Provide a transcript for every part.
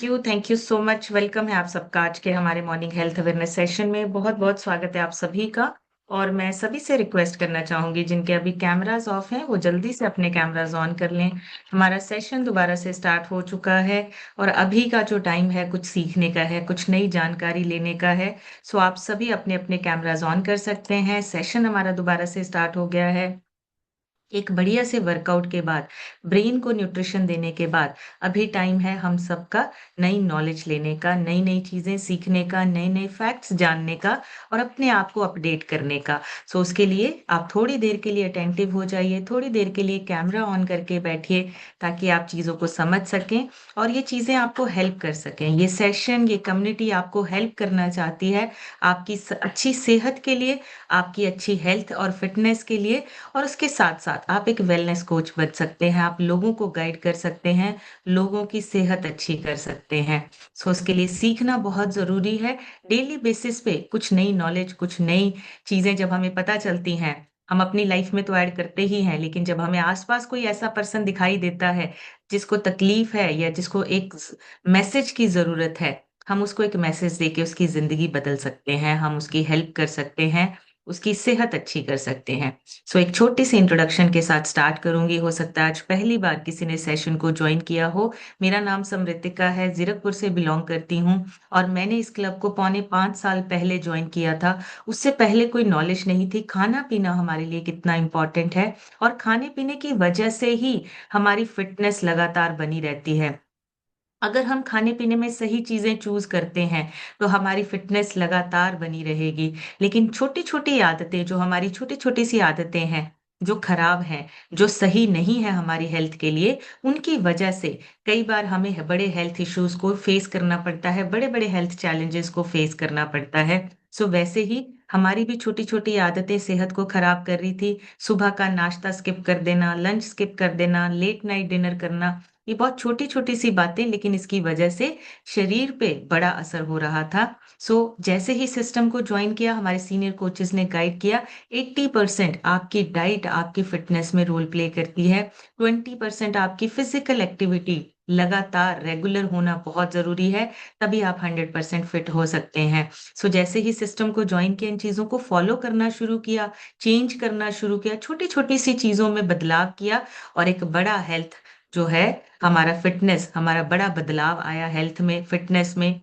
Thank you so much. Welcome है आप सबका आज के हमारे मॉर्निंग हेल्थ अवेयरनेस सेशन में। बहुत-बहुत स्वागत है आप सभी का। और मैं सभी से रिक्वेस्ट करना चाहूँगी जिनके अभी कैमराज़ ऑफ हैं, वो जल्दी से अपने कैमराज़ ऑन कर लें। हमारा सेशन दोबारा से स्टार्ट हो चुका है और अभी का जो टाइम है कुछ सीखने का है, कुछ नई जानकारी लेने का है। सो आप सभी अपने-अपने कैमराज़ ऑन कर सकते हैं। सेशन हमारा दोबारा से स्टार्ट हो गया है। एक बढ़िया से वर्कआउट के बाद, ब्रेन को न्यूट्रिशन देने के बाद, अभी टाइम है हम सबका नई नॉलेज लेने का, नई-नई चीज़ें सीखने का, नए-नए फैक्ट्स जानने का और अपने आप को अपडेट करने का। सो उसके लिए आप थोड़ी देर के लिए अटेंटिव हो जाइए, थोड़ी देर के लिए कैमरा ऑन करके बैठिए ताकि आप चीज़ों को समझ सकें और ये चीज़ें आपको हेल्प कर सकें। ये सेशन, ये कम्युनिटी आपको हेल्प करना चाहती है, आपकी अच्छी सेहत के लिए, आपकी अच्छी हेल्थ और फिटनेस के लिए और उसके साथ-साथ आप एक वेलनेस कोच बन सकते हैं, आप लोगों को गाइड कर सकते हैं, लोगों की सेहत अच्छी कर सकते हैं। सो उसके लिए सीखना बहुत ज़रूरी है। डेली बेसिस पे कुछ नई नॉलेज, कुछ नई चीज़ें जब हमें पता चलती हैं, हम अपनी लाइफ में तो ऐड करते ही हैं, लेकिन जब हमें आस-पास कोई ऐसा पर्सन दिखाई देता है, जिसको तकलीफ है या जिसको एक मैसेज की ज़रूरत है, हम उसको एक मैसेज देके उसकी ज़िंदगी बदल सकते हैं, हम उसकी हेल्प कर सकते हैं, उसकी सेहत अच्छी कर सकते हैं। सो एक छोटी सी इंट्रोडक्शन के साथ स्टार्ट करूँगी। हो सकता है आज पहली बार किसी ने सेशन को जॉइन किया हो। मेरा नाम समृतिका है, ज़ीरकपुर से बिलॉन्ग करती हूँ और मैंने इस क्लब को पौने 5 साल पहले जॉइन किया था। उससे पहले कोई नॉलेज नहीं थी, खाना-पीना हमारे लिए कितना इम्पोर्टेंट है और खाने-पीने की वजह से ही हमारी फिटनेस लगातार बनी रहती है। अगर हम खाने-पीने में सही चीज़ें चूज़ करते हैं, तो हमारी फ़िटनेस लगातार बनी रहेगी। लेकिन छोटी-छोटी आदतें जो हमारी छोटी-छोटी सी आदतें हैं, जो खराब हैं, जो सही नहीं है हमारी हेल्थ के लिए, उनकी वजह से कई बार हमें बड़े हेल्थ इश्यूज़ को फ़ेस करना पड़ता है, बड़े-बड़े हेल्थ चैलेंजेज़ को फ़ेस करना पड़ता है। सो वैसे ही हमारी भी छोटी-छोटी आदतें सेहत को खराब कर रही थी। सुबह का नाश्ता स्किप कर देना, लंच स्किप कर देना, लेट नाइट डिनर करना, ये बहुत छोटी-छोटी सी बातें लेकिन इसकी वजह से शरीर पे बड़ा असर हो रहा था। सो जैसे ही सिस्टम को जॉइन किया, हमारे सीनियर कोचेज़ ने गाइड किया, 80% आपकी डाइट आपकी फिटनेस में रोल प्ले करती है, 20% आपकी फिज़िकल एक्टिविटी लगातार रेगुलर होना बहुत ज़रूरी है, तभी आप 100% फिट हो सकते हैं। सो जैसे ही सिस्टम को जॉइन किया, इन चीज़ों को फ़ॉलो करना शुरू किया, चेंज करना शुरू किया, छोटी-छोटी सी चीज़ों में बदलाव किया और एक बड़ा हेल्थ जो है हमारा फिटनेस, हमारा बड़ा बदलाव आया हेल्थ में, फिटनेस में।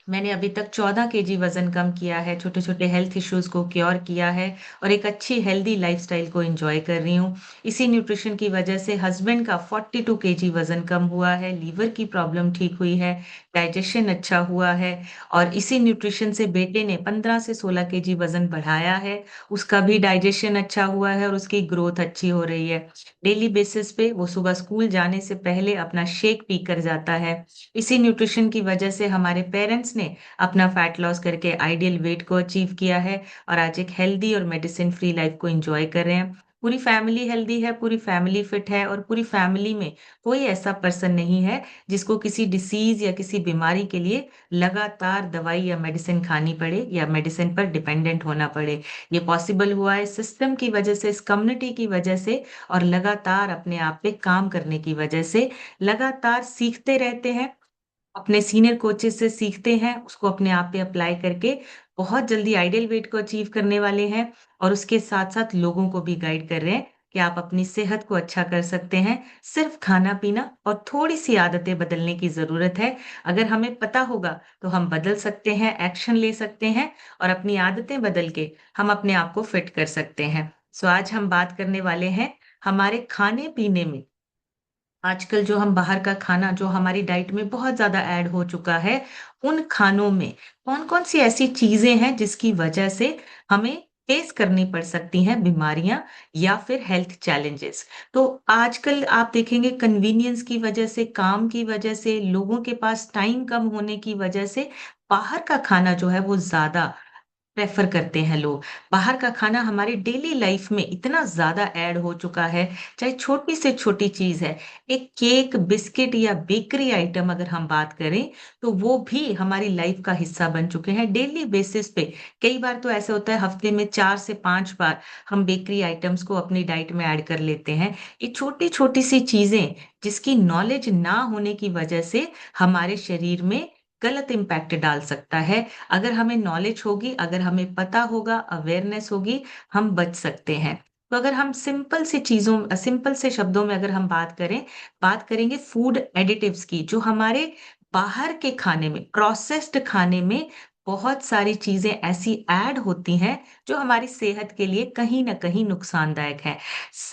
मैंने अभी तक 14 केजी वज़न कम किया है, छोटे-छोटे हेल्थ इश्यूज़ को क्योर किया है और एक अच्छी हेल्दी लाइफ़स्टाइल को एन्जॉय कर रही हूँ। इसी न्यूट्रिशन की वज़ह से हस्बैंड का 42 केजी वज़न कम हुआ है, लीवर की प्रॉब्लम ठीक हुई है, डाइजेशन अच्छा हुआ है और इसी न्यूट्रिशन से बेटे ने 15 से 16 केजी वज़न बढ़ाया है, उसका भी डाइजेशन अच्छा हुआ है और उसकी ग्रोथ अच्छी हो रही है। डेली बेसिस पे वो सुबह स्कूल जाने से पहले अपना शेक पीकर जाता है। इसी न्यूट्रिशन की वजह से हमारे पेरेंट्स ने अपना फैट लॉस करके आइडियल वेट को अचीव किया है और आज एक हेल्दी और मेडिसिन फ्री लाइफ को एंजॉय कर रहे हैं। पूरी फैमिली हेल्दी है, पूरी फैमिली फिट है और पूरी फैमिली में कोई ऐसा पर्सन नहीं है जिसको किसी डिसीज़ या किसी बीमारी के लिए लगातार दवाई या मेडिसिन खानी पड़े या मेडिसिन पर डिपेंडेंट होना पड़े। ये पॉसिबल हुआ है सिस्टम की वजह से, इस कम्युनिटी की वजह से और लगातार अपने आप पे काम करने की वजह से। लगातार सीखते रहते हैं, अपने सीनियर कोचेज़ से सीखते हैं, उसको अपने आप पे अप्लाई करके बहुत जल्दी आइडियल वेट को अचीव करने वाले हैं और उसके साथ-साथ लोगों को भी गाइड कर रहे हैं कि आप अपनी सेहत को अच्छा कर सकते हैं। सिर्फ़ खाना-पीना और थोड़ी-सी आदतें बदलने की ज़रूरत है। अगर हमें पता होगा, तो हम बदल सकते हैं, एक्शन ले सकते हैं और अपनी आदतें बदल के हम अपने आप को फिट कर सकते हैं। सो आज हम बात करने वाले हैं हमारे खाने-पीने में आजकल जो हम बाहर का खाना जो हमारी डाइट में बहुत ज़्यादा ऐड हो चुका है, उन खानों में कौन-कौन सी ऐसी चीज़ें हैं जिसकी वजह से हमें फेस करनी पड़ सकती हैं बीमारियाँ या फिर हेल्थ चैलेंजेस। तो आजकल आप देखेंगे कन्वीनियंस की वजह से, काम की वजह से, लोगों के पास टाइम कम होने की वजह से बाहर का खाना जो है वो ज़्यादा प्रेफर करते हैं लोग। बाहर का खाना हमारी डेली लाइफ में इतना ज्यादा ऐड हो चुका है, चाहे छोटी से छोटी चीज है, एक केक बिस्किट या बेकरी आइटम अगर हम बात करें, तो वो भी हमारी लाइफ का हिस्सा बन चुके हैं डेली बेसिस पे। कई बार तो ऐसा होता है हफ्ते में 4 से 5 बार हम बेकरी आइटम्स को अपनी डाइट में ऐड कर लेते हैं। ये छोटी छोटी सी चीजें जिसकी नॉलेज ना होने की वजह से हमारे शरीर में गलत इम्पैक्ट डाल सकता है। अगर हमें नॉलेज होगी, अगर हमें पता होगा, अवेयरनेस होगी, हम बच सकते हैं। तो अगर हम सिंपल से शब्दों में अगर हम बात करेंगे फूड एडिटिव्स की, जो हमारे बाहर के खाने में, प्रोसेस्ड खाने में बहुत सारी चीजें ऐसी ऐड होती हैं जो हमारी सेहत के लिए कहीं ना कहीं नुकसानदायक है।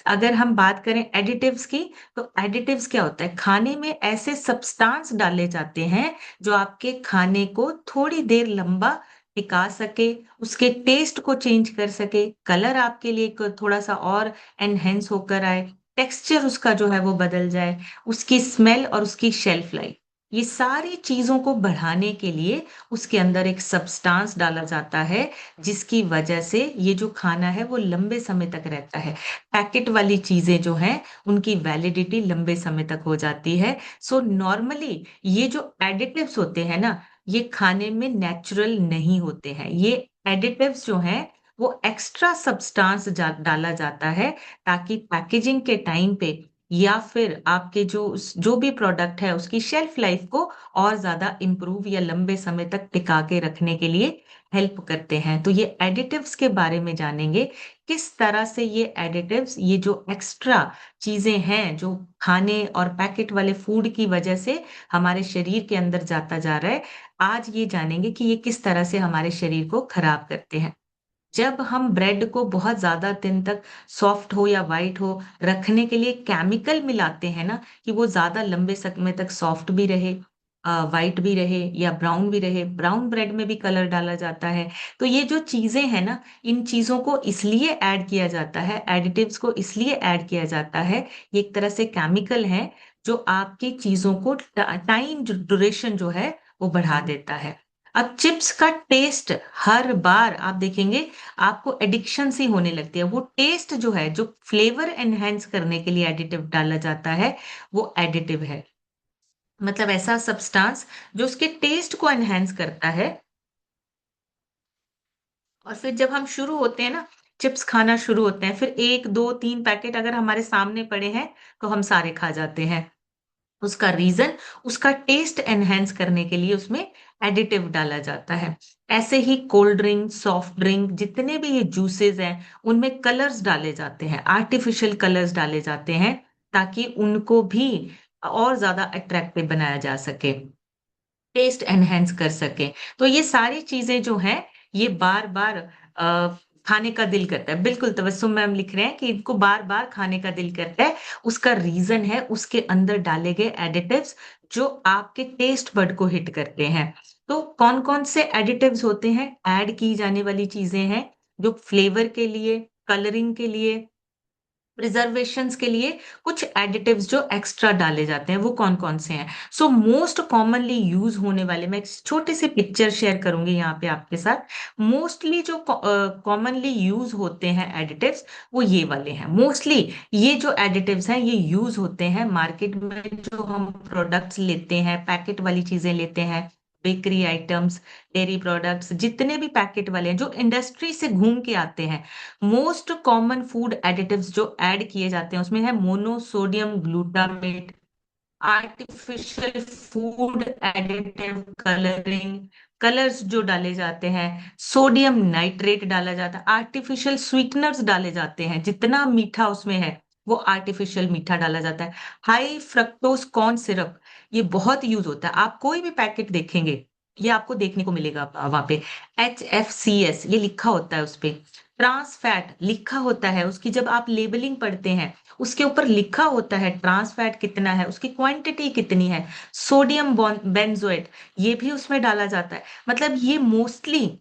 अगर हम बात करें एडिटिव्स की, तो एडिटिव्स क्या होता है? खाने में ऐसे सब्सटेंस डाले जाते हैं जो आपके खाने को थोड़ी देर लंबा टिका सके, उसके टेस्ट को चेंज कर सके, कलर आपके लिए थोड़ा सा और एनहेंस होकर आए, टेक्सचर उसका जो है वो बदल जाए, उसकी स्मेल और उसकी शेल्फ लाइफ, ये सारी चीजों को बढ़ाने के लिए उसके अंदर एक सब्सटेंस डाला जाता है, जिसकी वजह से ये जो खाना है वो लंबे समय तक रहता है। पैकेट वाली चीजें जो हैं उनकी वैलिडिटी लंबे समय तक हो जाती है। सो नॉर्मली ये जो एडिटिव्स होते हैं ना, ये खाने में नेचुरल नहीं होते हैं। ये एडिटिव्स जो हैं वो एक्स्ट्रा सब्सटेंस डाला जाता है, ताकि पैकेजिंग के टाइम पे या फिर आपके जो भी प्रोडक्ट है उसकी शेल्फ लाइफ को और ज्यादा इंप्रूव या लंबे समय तक टिका के रखने के लिए हेल्प करते हैं। तो ये एडिटिव्स के बारे में जानेंगे, किस तरह से ये एडिटिव्स, ये जो एक्स्ट्रा चीजें हैं जो खाने और पैकेट वाले फूड की वजह से हमारे शरीर के अंदर जाता जा रहा है, आज ये जानेंगे कि ये किस तरह से हमारे शरीर को खराब करते हैं। जब हम ब्रेड को बहुत ज्यादा दिन तक सॉफ्ट हो या वाइट हो रखने के लिए केमिकल मिलाते हैं ना, कि वो ज्यादा लंबे समय तक सॉफ्ट भी रहे, वाइट भी रहे या ब्राउन भी रहे, ब्राउन ब्रेड में भी कलर डाला जाता है। तो ये जो चीजें हैं ना, इन चीजों को इसलिए ऐड किया जाता है, एडिटिव्स को इसलिए ऐड किया जाता है, ये एक तरह से केमिकल है जो आपकी चीजों को टाइम ड्यूरेशन जो है वो बढ़ा देता है। अब चिप्स का टेस्ट हर बार आप देखेंगे आपको एडिक्शन सी होने लगती है। वो टेस्ट जो है, जो फ्लेवर एनहेंस करने के लिए एडिटिव डाला जाता है, वो एडिटिव है। मतलब ऐसा सब्सटेंस जो उसके टेस्ट को एनहेंस करता है। और फिर जब हम शुरू होते हैं ना, चिप्स खाना शुरू होते हैं, फिर 1 2 3 पैकेट अगर हमारे सामने पड़े हैं तो हम सारे खा जाते हैं। उसका रीजन, उसका टेस्ट एनहेंस करने के लिए उसमें एडिटिव डाला जाता है। ऐसे ही कोल्ड ड्रिंक, सॉफ्ट ड्रिंक, जितने भी ये जूसेस हैं, उनमें कलर्स डाले जाते हैं, आर्टिफिशियल कलर्स डाले जाते हैं, ताकि उनको भी और ज्यादा अट्रैक्टिव बनाया जा सके, टेस्ट एनहेंस कर सके। तो ये सारी चीजें जो हैं, ये बार बार खाने का दिल करता है। बिल्कुल तबस्सुम मैम लिख रहे हैं कि इनको बार बार खाने का दिल करता है। उसका रीजन है उसके अंदर डाले गए एडिटिव्स, जो आपके टेस्ट बड को हिट करते हैं। तो कौन कौन से एडिटिव्स होते हैं, ऐड की जाने वाली चीजें हैं जो फ्लेवर के लिए, कलरिंग के लिए, प्रिजर्वेशंस के लिए कुछ एडिटिव्स जो एक्स्ट्रा डाले जाते हैं, वो कौन कौन से हैं? सो मोस्ट कॉमनली यूज होने वाले, मैं एक छोटे से पिक्चर शेयर करूंगी यहाँ पे आपके साथ। मोस्टली जो कॉमनली यूज होते हैं एडिटिव्स, वो ये वाले हैं। मोस्टली ये जो एडिटिव्स हैं ये यूज होते हैं मार्केट में, जो हम प्रोडक्ट्स लेते हैं, पैकेट वाली चीजें लेते हैं, बेकरी आइटम्स, डेयरी प्रोडक्ट्स, जितने भी पैकेट वाले हैं जो इंडस्ट्री से घूम के आते हैं। मोस्ट कॉमन फूड एडिटिव्स जो ऐड किए जाते हैं उसमें है monosodium glutamate, artificial food additive, colouring, colours जो डाले जाते हैं, सोडियम नाइट्रेट डाला जाता है, आर्टिफिशियल स्वीटनर्स डाले जाते हैं, जितना मीठा उसमें है वो आर्टिफिशियल मीठा डाला जाता है। हाई फ्रक्टोज कॉर्न सिरप, ये बहुत यूज होता है। आप कोई भी पैकेट देखेंगे, ये आपको देखने को मिलेगा वहां पे HFCS ये लिखा होता है उस पे, ट्रांस फैट लिखा होता है उसकी, जब आप लेबलिंग पढ़ते हैं उसके ऊपर लिखा होता है ट्रांस फैट कितना है, उसकी क्वांटिटी कितनी है। सोडियम बेंजोएट ये भी उसमें डाला जाता है। मतलब ये मोस्टली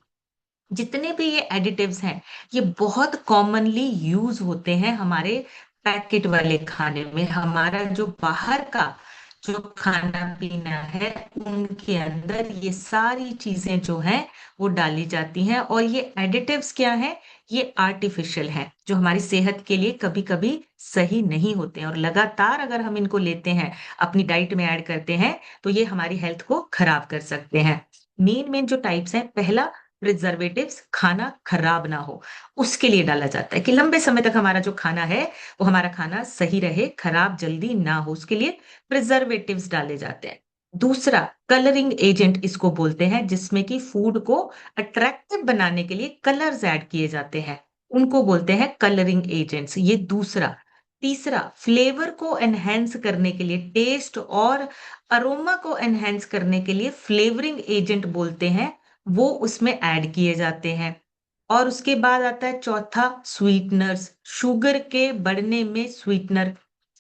जितने भी ये एडिटिव्स हैं, ये बहुत कॉमनली यूज होते हैं हमारे पैकेट वाले खाने में। हमारा जो बाहर का जो खाना पीना है उनके अंदर ये सारी चीजें जो हैं वो डाली जाती हैं। और ये एडिटिव्स क्या है? ये आर्टिफिशियल है, जो हमारी सेहत के लिए कभी कभी सही नहीं होते हैं, और लगातार अगर हम इनको लेते हैं, अपनी डाइट में ऐड करते हैं, तो ये हमारी हेल्थ को खराब कर सकते हैं। मेन मेन जो टाइप्स हैं, पहला, प्रिजर्वेटिव्स, खाना खराब ना हो उसके लिए डाला जाता है, कि लंबे समय तक हमारा जो खाना है वो हमारा खाना सही रहे, खराब जल्दी ना हो, उसके लिए प्रिजर्वेटिव्स डाले जाते हैं। दूसरा, कलरिंग एजेंट इसको बोलते हैं, जिसमें कि फूड को अट्रैक्टिव बनाने के लिए कलर्स ऐड किए जाते हैं, उनको बोलते हैं कलरिंग एजेंट्स। ये दूसरा। तीसरा, फ्लेवर को एनहेंस करने के लिए, टेस्ट और अरोमा को एनहेंस करने के लिए फ्लेवरिंग एजेंट बोलते हैं, वो उसमें ऐड किए जाते हैं। और उसके बाद आता है चौथा, स्वीटनर्स, शुगर के बढ़ने में sweetener.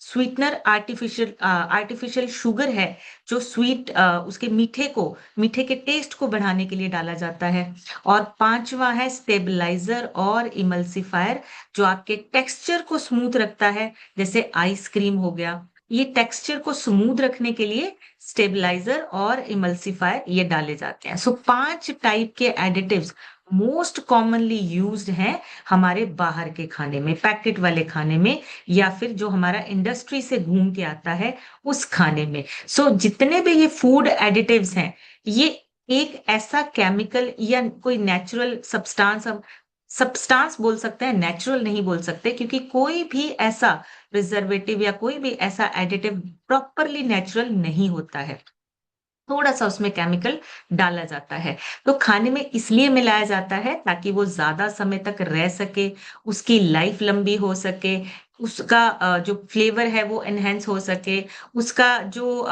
Sweetener artificial artificial sugar है, जो स्वीट उसके मीठे के टेस्ट को बढ़ाने के लिए डाला जाता है। और पांचवा है स्टेबलाइजर और इमल्सिफायर, जो आपके टेक्सचर को स्मूथ रखता है, जैसे आइसक्रीम हो गया। ये टेक्सचर को स्मूथ रखने के लिए स्टेबलाइजर और इमल्सिफायर ये डाले जाते हैं। सो 5 टाइप के एडिटिव्स मोस्ट कॉमनली यूज्ड हैं हमारे बाहर के खाने में, पैकेट वाले खाने में, या फिर जो हमारा इंडस्ट्री से घूम के आता है उस खाने में। सो जितने भी ये फूड एडिटिव्स हैं, ये एक ऐसा केमिकल या कोई नेचुरल सब्सटेंस, हम सब्सटेंस बोल सकते हैं, नेचुरल नहीं बोल सकते, क्योंकि कोई भी ऐसा प्रिजर्वेटिव या कोई भी ऐसा एडिटिव प्रॉपरली नेचुरल नहीं होता है, थोड़ा सा उसमें केमिकल डाला जाता है। तो खाने में इसलिए मिलाया जाता है ताकि वो ज्यादा समय तक रह सके, उसकी लाइफ लंबी हो सके, उसका जो फ्लेवर है वो एनहेंस हो सके, उसका जो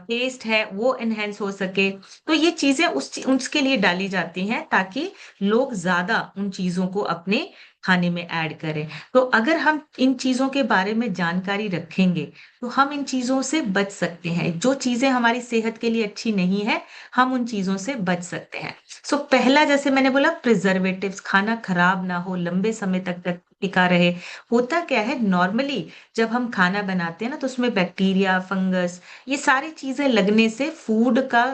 टेस्ट है वो एनहेंस हो सके। तो ये चीजें उसके लिए डाली जाती हैं, ताकि लोग ज्यादा उन चीजों को अपने खाने में ऐड करें। तो अगर हम इन चीजों के बारे में जानकारी रखेंगे, तो हम इन चीजों से बच सकते हैं। जो चीजें हमारी सेहत के लिए अच्छी नहीं है, हम उन चीजों से बच सकते हैं। सो पहला, जैसे मैंने बोला, प्रिजर्वेटिव्स, खाना खराब ना हो, लंबे समय तक टिका रहे। होता क्या है, नॉर्मली जब हम खाना बनाते हैं ना, तो उसमें बैक्टीरिया, फंगस, ये सारी चीजें लगने से फूड का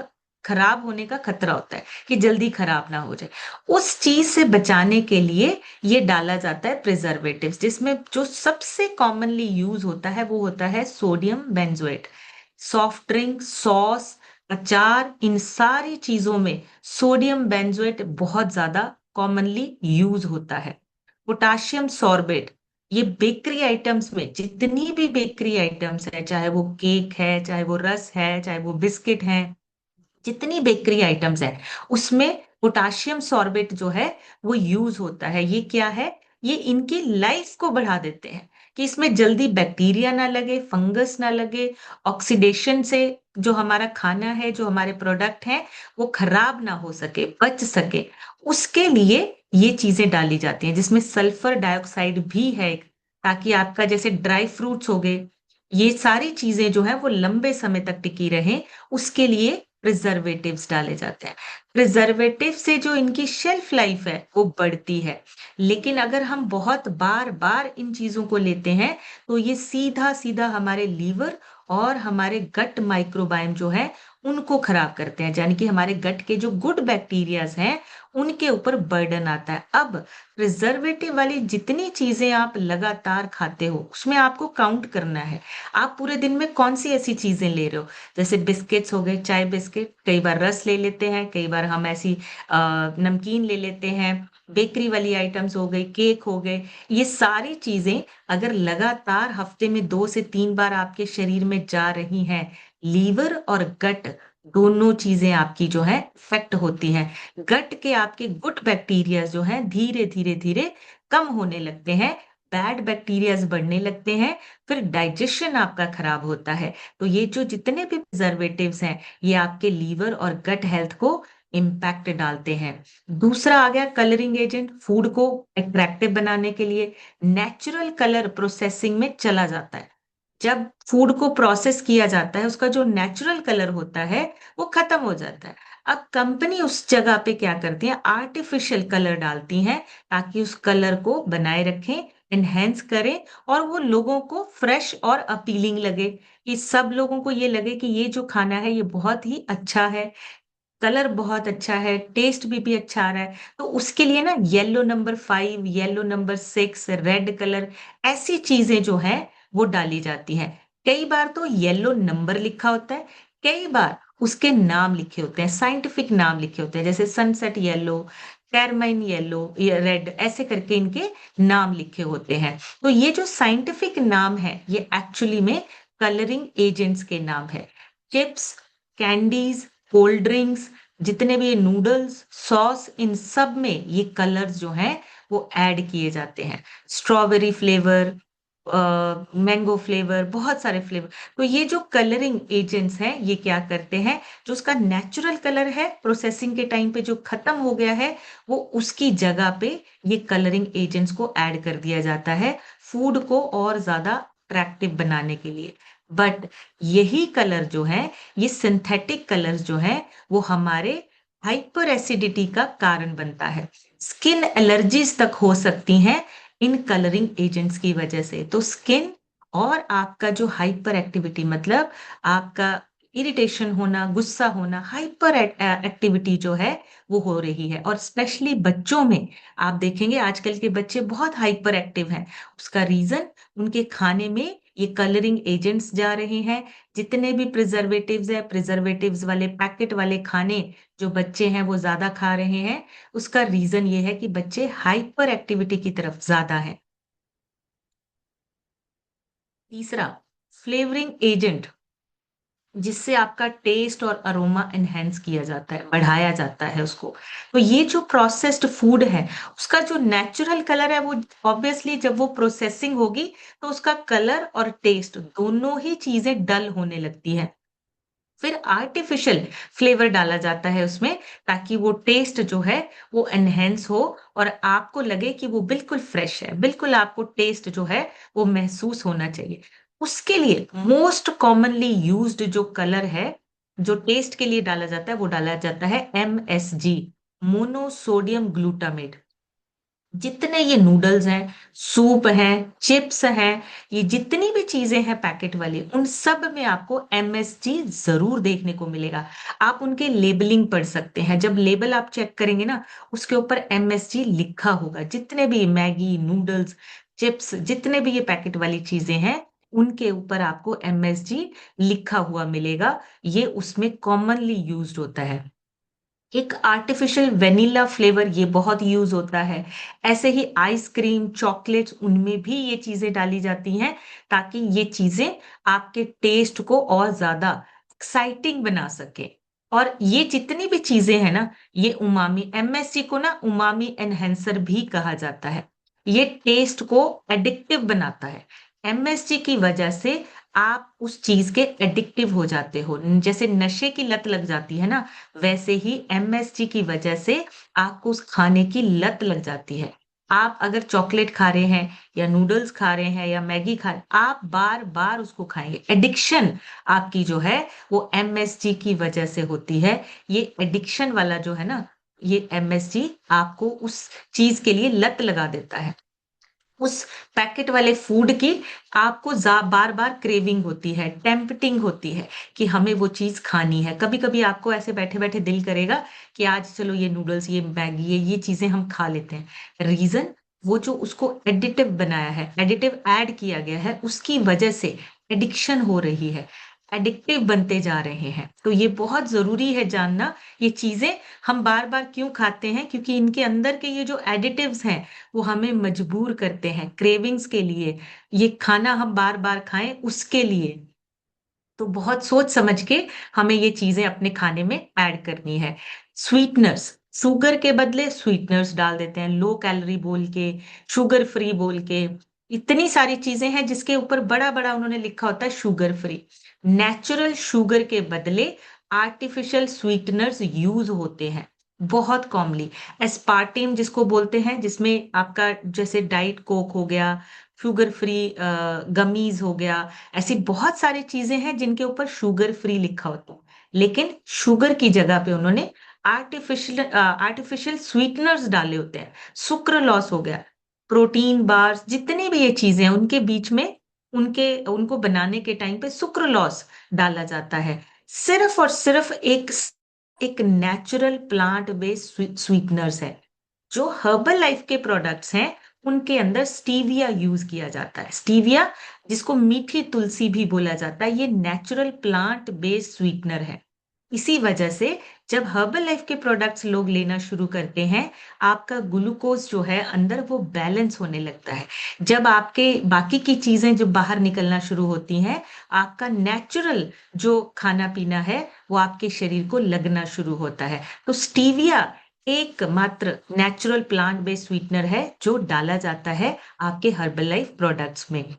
खराब होने का खतरा होता है, कि जल्दी खराब ना हो जाए। उस चीज से बचाने के लिए ये डाला जाता है प्रिजर्वेटिव्स, जिसमें जो सबसे कॉमनली यूज होता है वो होता है sodium benzoate. Soft drink, sauce, अचार, इन सारी चीजों में सोडियम बेंजोएट बहुत ज्यादा कॉमनली यूज होता है। पोटाशियम सॉर्बेट, ये बेकरी आइटम्स में, जितनी भी बेकरी आइटम्स है, चाहे वो केक है, चाहे वो रस है, चाहे वो बिस्किट है, जितनी बेकरी आइटम्स है, उसमें पोटाशियम सॉर्बेट जो है वो यूज होता है। ये क्या है? ये इनकी लाइफ को बढ़ा देते हैं, कि इसमें जल्दी बैक्टीरिया ना लगे, फंगस ना लगे, ऑक्सीडेशन से जो हमारा खाना है, जो हमारे प्रोडक्ट हैं, वो खराब ना हो सके, बच सके, उसके लिए ये चीजें डाली जाती हैं, जिसमें सल्फर डाइऑक्साइड भी है एक, ताकि आपका जैसे ड्राई फ्रूट्स हो गए, ये सारी चीजें जो है वो लंबे समय तक टिकी रहें, उसके लिए प्रिजर्वेटिव्स डाले जाते हैं। प्रिजर्वेटिव से जो इनकी शेल्फ लाइफ है वो बढ़ती है। लेकिन अगर हम बहुत बार बार इन चीजों को लेते हैं, तो ये सीधा सीधा हमारे लीवर और हमारे गट माइक्रोबायोम जो है उनको खराब करते हैं, यानी कि हमारे गट के जो गुड बैक्टीरियाज हैं उनके ऊपर बर्डन आता है। अब प्रिजर्वेटिव वाली जितनी चीजें आप लगातार खाते हो, उसमें आपको काउंट करना है, आप पूरे दिन में कौन सी ऐसी चीजें ले रहे हो। जैसे बिस्किट्स हो गए, चाय बिस्किट, कई बार रस ले लेते हैं, कई बार हम ऐसी नमकीन ले लेते हैं, बेकरी वाली आइटम्स हो गई, केक हो गए, ये सारी चीजें अगर लगातार हफ्ते में 2 से 3 बार आपके शरीर में जा रही हैं, लीवर और गट दोनों चीजें आपकी जो है इफेक्ट होती हैं। गट के आपके गुड बैक्टीरिया जो हैं धीरे धीरे धीरे कम होने लगते हैं, बैड बैक्टीरियाज बढ़ने लगते हैं, फिर डाइजेशन आपका खराब होता है। तो ये जो जितने भी प्रिजर्वेटिव्स हैं, ये आपके लीवर और गट हेल्थ को इम्पैक्ट डालते हैं। दूसरा आ गया कलरिंग एजेंट, फूड को अट्रैक्टिव बनाने के लिए नेचुरल कलर प्रोसेसिंग में चला जाता है। जब फूड को प्रोसेस किया जाता है, उसका जो नेचुरल कलर होता है वो खत्म हो जाता है। अब कंपनी उस जगह पे क्या करती है, आर्टिफिशियल कलर डालती हैं, ताकि उस कलर को बनाए रखें, एनहांस करे और वो लोगों को फ्रेश और अपीलिंग लगे, कि सब लोगों को ये लगे कि ये जो खाना है ये बहुत ही अच्छा है, कलर बहुत अच्छा है, टेस्ट भी अच्छा आ रहा है। तो उसके लिए ना yellow number 5, yellow number 6, red colour, ऐसी चीजें जो है वो डाली जाती हैं। कई बार तो येलो नंबर लिखा होता है, कई बार उसके नाम लिखे होते हैं, साइंटिफिक नाम लिखे होते हैं, जैसे सनसेट येलो, कैरमाइन येलो, ये रेड, ऐसे करके इनके नाम लिखे होते हैं। तो ये जो साइंटिफिक नाम है ये एक्चुअली में कलरिंग एजेंट्स के नाम है। चिप्स, कैंडीज, कोल्ड ड्रिंक्स, जितने भी ये नूडल्स, सॉस, इन सब में ये कलर्स जो हैं वो ऐड किए जाते हैं। स्ट्रॉबेरी फ्लेवर, मैंगो फ्लेवर, बहुत सारे फ्लेवर। तो ये जो कलरिंग एजेंट्स हैं ये क्या करते हैं, जो उसका नेचुरल कलर है प्रोसेसिंग के टाइम पे जो खत्म हो गया है, वो उसकी जगह पे ये कलरिंग एजेंट्स को ऐड कर दिया जाता है, फूड को और ज्यादा अट्रैक्टिव बनाने के लिए। बट यही कलर जो है, ये सिंथेटिक कलर्स जो है, वो हमारे हाइपर एसिडिटी का कारण बनता है। स्किन एलर्जीज तक हो सकती हैं इन कलरिंग एजेंट्स की वजह से। तो स्किन और आपका जो हाइपर एक्टिविटी, मतलब आपका इरिटेशन होना, गुस्सा होना, हाइपर एक्टिविटी जो है वो हो रही है। और स्पेशली बच्चों में आप देखेंगे आजकल के बच्चे बहुत हाइपर एक्टिव हैं। उसका रीजन उनके खाने में ये कलरिंग एजेंट्स जा रहे हैं। जितने भी प्रिजर्वेटिव्स है, प्रिजर्वेटिव्स वाले पैकेट वाले खाने जो बच्चे हैं वो ज्यादा खा रहे हैं, उसका रीजन ये है कि बच्चे हाइपर एक्टिविटी की तरफ ज्यादा है। तीसरा, फ्लेवरिंग एजेंट, जिससे आपका टेस्ट और अरोमा एनहेंस किया जाता है, बढ़ाया जाता है उसको। तो ये जो प्रोसेस्ड फूड है उसका जो नेचुरल कलर है वो ऑब्वियसली जब वो प्रोसेसिंग होगी तो उसका कलर और टेस्ट दोनों ही चीजें डल होने लगती है। फिर आर्टिफिशियल फ्लेवर डाला जाता है उसमें, ताकि वो टेस्ट जो है वो एनहेंस हो और आपको लगे कि वो बिल्कुल फ्रेश है, बिल्कुल आपको टेस्ट जो है वो महसूस होना चाहिए। उसके लिए मोस्ट कॉमनली यूज्ड जो कलर है जो टेस्ट के लिए डाला जाता है वो डाला जाता है MSG, मोनोसोडियम ग्लूटामेट। जितने ये नूडल्स हैं, सूप हैं, चिप्स हैं, ये जितनी भी चीजें हैं पैकेट वाली, उन सब में आपको MSG जरूर देखने को मिलेगा। आप उनके लेबलिंग पढ़ सकते हैं, जब लेबल आप चेक करेंगे ना उसके ऊपर MSG लिखा होगा। जितने भी मैगी, नूडल्स, चिप्स, जितने भी ये पैकेट वाली चीजें हैं उनके ऊपर आपको MSG लिखा हुआ मिलेगा। ये उसमें कॉमनली यूज्ड होता है। एक आर्टिफिशियल वेनिला फ्लेवर ये बहुत यूज होता है। ऐसे ही आइसक्रीम, चॉकलेट्स, उनमें भी ये चीजें डाली जाती हैं, ताकि ये चीजें आपके टेस्ट को और ज्यादा एक्साइटिंग बना सके। और ये जितनी भी चीजें हैं ना, ये उमामी, MSG को ना उमामी एनहेंसर भी कहा जाता है। ये टेस्ट को एडिक्टिव बनाता है। MSG की वजह से आप उस चीज के एडिक्टिव हो जाते हो, जैसे नशे की लत लग जाती है ना, वैसे ही MSG की वजह से आपको उस खाने की लत लग जाती है। आप अगर चॉकलेट खा रहे हैं या नूडल्स खा रहे हैं या मैगी खा रहे हैं, आप बार बार उसको खाएंगे। एडिक्शन आपकी जो है वो MSG की वजह से होती है। ये एडिक्शन वाला जो है ना, ये MSG आपको उस चीज के लिए लत लगा देता है। उस पैकेट वाले फूड की आपको बार बार क्रेविंग होती है, टेम्पटिंग होती है कि हमें वो चीज खानी है। कभी कभी आपको ऐसे बैठे बैठे दिल करेगा कि आज चलो ये नूडल्स, ये मैगी, ये चीजें हम खा लेते हैं। रीजन, वो जो उसको एडिटिव बनाया है, एडिटिव ऐड किया गया है, उसकी वजह से एडिक्शन हो रही है, एडिक्टिव बनते जा रहे हैं। तो ये बहुत जरूरी है जानना, ये चीजें हम बार बार क्यों खाते हैं, क्योंकि इनके अंदर के ये जो एडिटिव्स हैं वो हमें मजबूर करते हैं क्रेविंग्स के लिए, ये खाना हम बार बार खाएं उसके लिए। तो बहुत सोच समझ के हमें ये चीजें अपने खाने में ऐड करनी है। स्वीटनर्स, शुगर के बदले स्वीटनर्स डाल देते हैं, लो कैलोरी बोल के, शुगर फ्री बोल के। इतनी सारी चीजें हैं जिसके ऊपर बड़ा बड़ा उन्होंने लिखा होता है शुगर फ्री। नेचुरल शुगर के बदले आर्टिफिशियल स्वीटनर्स यूज होते हैं बहुत कॉमनली। एस्पार्टेम जिसको बोलते हैं, जिसमें आपका जैसे डाइट कोक हो गया, शुगर फ्री गमीज हो गया, ऐसी बहुत सारी चीजें हैं जिनके ऊपर शुगर फ्री लिखा होता है, लेकिन शुगर की जगह पे उन्होंने आर्टिफिशियल आर्टिफिशियल स्वीटनर्स डाले होते हैं। सुक्र लॉस हो गया, प्रोटीन बार्स, जितनी भी ये चीज़ें हैं, उनके बीच में उनको बनाने के टाइम पे सुक्रालोज़ डाला जाता है। सिर्फ़ और सिर्फ़ एक नेचुरल प्लांट बेस्ड स्वीटनर्स है। जो हर्बल लाइफ के प्रोडक्ट्स हैं, उनके अंदर स्टीविया यूज़ किया जाता है। स्टीविया, जिसको मीठी तुलसी भी बोला जाता है, ये नेचुरल प्लांट बेस्ड स्वीटनर है। इसी वजह से जब हर्बल लाइफ के प्रोडक्ट्स लोग लेना शुरू करते हैं, आपका ग्लूकोज़ जो है अंदर वो बैलेंस होने लगता है। जब आपके बाकी की चीज़ें जब बाहर निकलना शुरू होती हैं, आपका नेचुरल जो खाना-पीना है, वो आपके शरीर को लगना शुरू होता है। तो स्टीविया एकमात्र नेचुरल प्लांट बेस्ड स्वीटनर है, जो डाला जाता है आपके हर्बल लाइफ प्रोडक्ट्स में।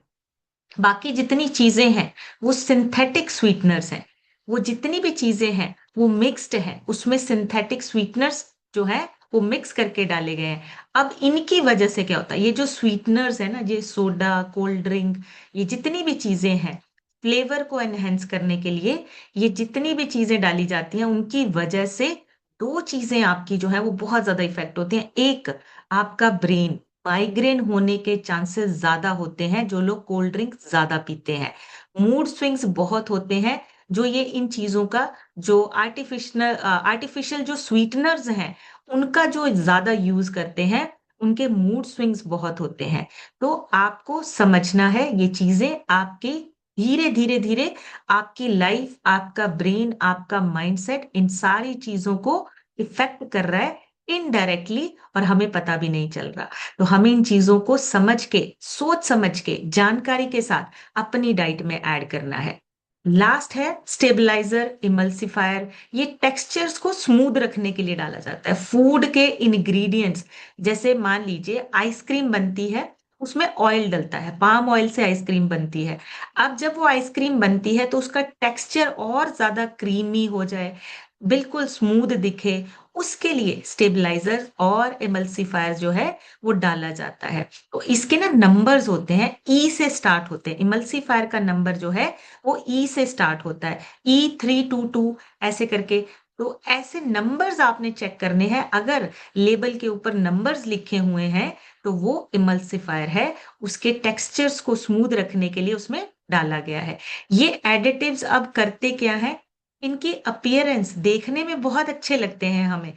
बाकी जितनी चीज़ें हैं, वो सिंथेटिक स्वीटनर्स हैं। वो जितनी भी चीज़ें हैं, वो मिक्स्ड हैं। उसमें सिंथेटिक स्वीटनर्स जो हैं, वो मिक्स करके डाले गए हैं। अब इनकी वजह से क्या होता है, ये जो स्वीटनर्स हैं ना, ये सोडा, कोल्ड ड्रिंक, ये जितनी भी चीज़ें हैं, फ्लेवर को एनहांस करने के लिए ये जितनी भी चीज़ें डाली जाती हैं, उनकी वजह से 2 चीज़ें आपकी जो हैं, वो बहुत ज़्यादा इफ़ेक्ट होती हैं। एक, आपका ब्रेन, माइग्रेन होने के चांसेस ज़्यादा होते हैं, जो लोग कोल्ड ड्रिंक ज़्यादा पीते हैं। मूड स्विंग्स बहुत होते हैं, जो ये इन चीज़ों का जो आर्टिफ़िशियल जो स्वीटनर्स हैं, उनका जो ज़्यादा यूज़ करते हैं, उनके मूड स्विंग्स बहुत होते हैं। तो आपको समझना है ये चीज़ें आपकी धीरे-धीरे आपकी लाइफ़, आपका ब्रेन, आपका माइंडसेट, इन सारी चीज़ों को इफ़ेक्ट कर रहा है इनडायरेक्टली, और हमें पता भी नहीं चल रहा। तो हमें इन चीज़ों को समझ के, सोच समझ के, जानकारी के साथ अपनी डाइट में ऐड करना है। लास्ट है स्टेबलाइज़र, इमल्सिफायर, ये टेक्सचर्स को स्मूथ रखने के लिए डाला जाता है। फूड के इंग्रीडिएंट्स, जैसे मान लीजिए आइसक्रीम बनती है, उसमें ऑयल डलता है, पाम ऑयल से आइसक्रीम बनती है। अब जब वो आइसक्रीम बनती है तो उसका टेक्सचर और ज़्यादा क्रीमी हो जाए, बिल्कुल स्मूथ दिखे, उसके लिए स्टेबलाइज़र और इमल्सिफायर जो है, वो डाला जाता है। तो इसके ना नंबर्स होते हैं, ई से स्टार्ट होते हैं। इमल्सिफायर का नंबर जो है, वो ई से स्टार्ट होता है। E322 ऐसे करके। तो ऐसे नंबर्स आपने चेक करने हैं, अगर लेबल के ऊपर नंबर्स लिखे हुए हैं, तो वो इमल्सिफायर है। उसके टेक्सचर्स को स्मूथ रखने के लिए उसमें डाला गया है। ये एडिटिव्स अब करते क्या हैं, इनकी अपीयरेंस देखने में बहुत अच्छे लगते हैं हमें।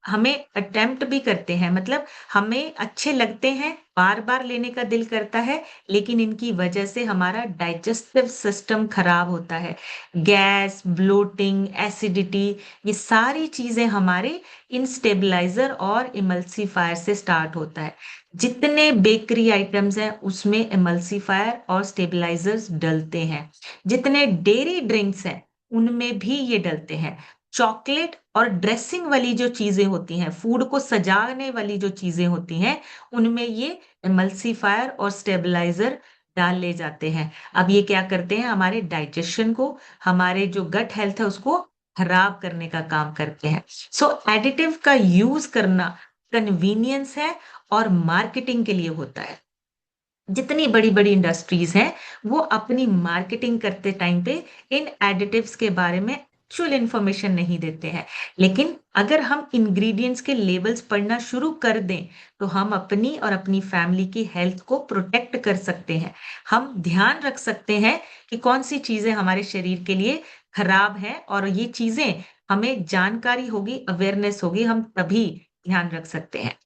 हमें अटेम्प्ट भी करते हैं, मतलब हमें अच्छे लगते हैं, बार-बार लेने का दिल करता है, लेकिन इनकी वजह से हमारा डाइजेस्टिव सिस्टम खराब होता है। गैस, ब्लोटिंग, एसिडिटी, ये सारी चीज़ें हमारे इन स्टेबलाइज़र और इमल्सिफायर से स्टार्ट होता है। जितने बेकरी आइटम्स हैं, उसमें इमल्सिफायर और स्टेबलाइज़र्स डलते हैं। जितने डेयरी ड्रिंक्स हैं, उनमें भी ये डलते हैं। चॉकलेट और ड्रेसिंग वाली जो चीज़ें होती हैं, फूड को सजाने वाली जो चीज़ें होती हैं, उनमें ये एमल्सिफायर और स्टेबलाइज़र डाले जाते हैं। अब ये क्या करते हैं, हमारे डाइजेशन को, हमारे जो गट हेल्थ है उसको खराब करने का काम करते हैं। सो एडिटिव का यूज़ करना कन्वीनियंस है और मार्केटिंग के लिए होता है। जितनी बड़ी-बड़ी इंडस्ट्रीज़ हैं, वो अपनी मार्केटिंग करते टाइम पे इन एडिटिव्स के बारे में एक्चुअल इन्फॉर्मेशन नहीं देते हैं। लेकिन अगर हम इंग्रीडिएंट्स के लेबल्स पढ़ना शुरू कर दें, तो हम अपनी और अपनी फैमिली की हेल्थ को प्रोटेक्ट कर सकते हैं। हम ध्यान रख सकते हैं कि कौन-सी चीज़ें हमारे शरीर के लिए खराब हैं, और ये चीज़ें हमें जानकारी होगी, अवेयरनेस होगी, हम तभी ध्यान रख सकते हैं।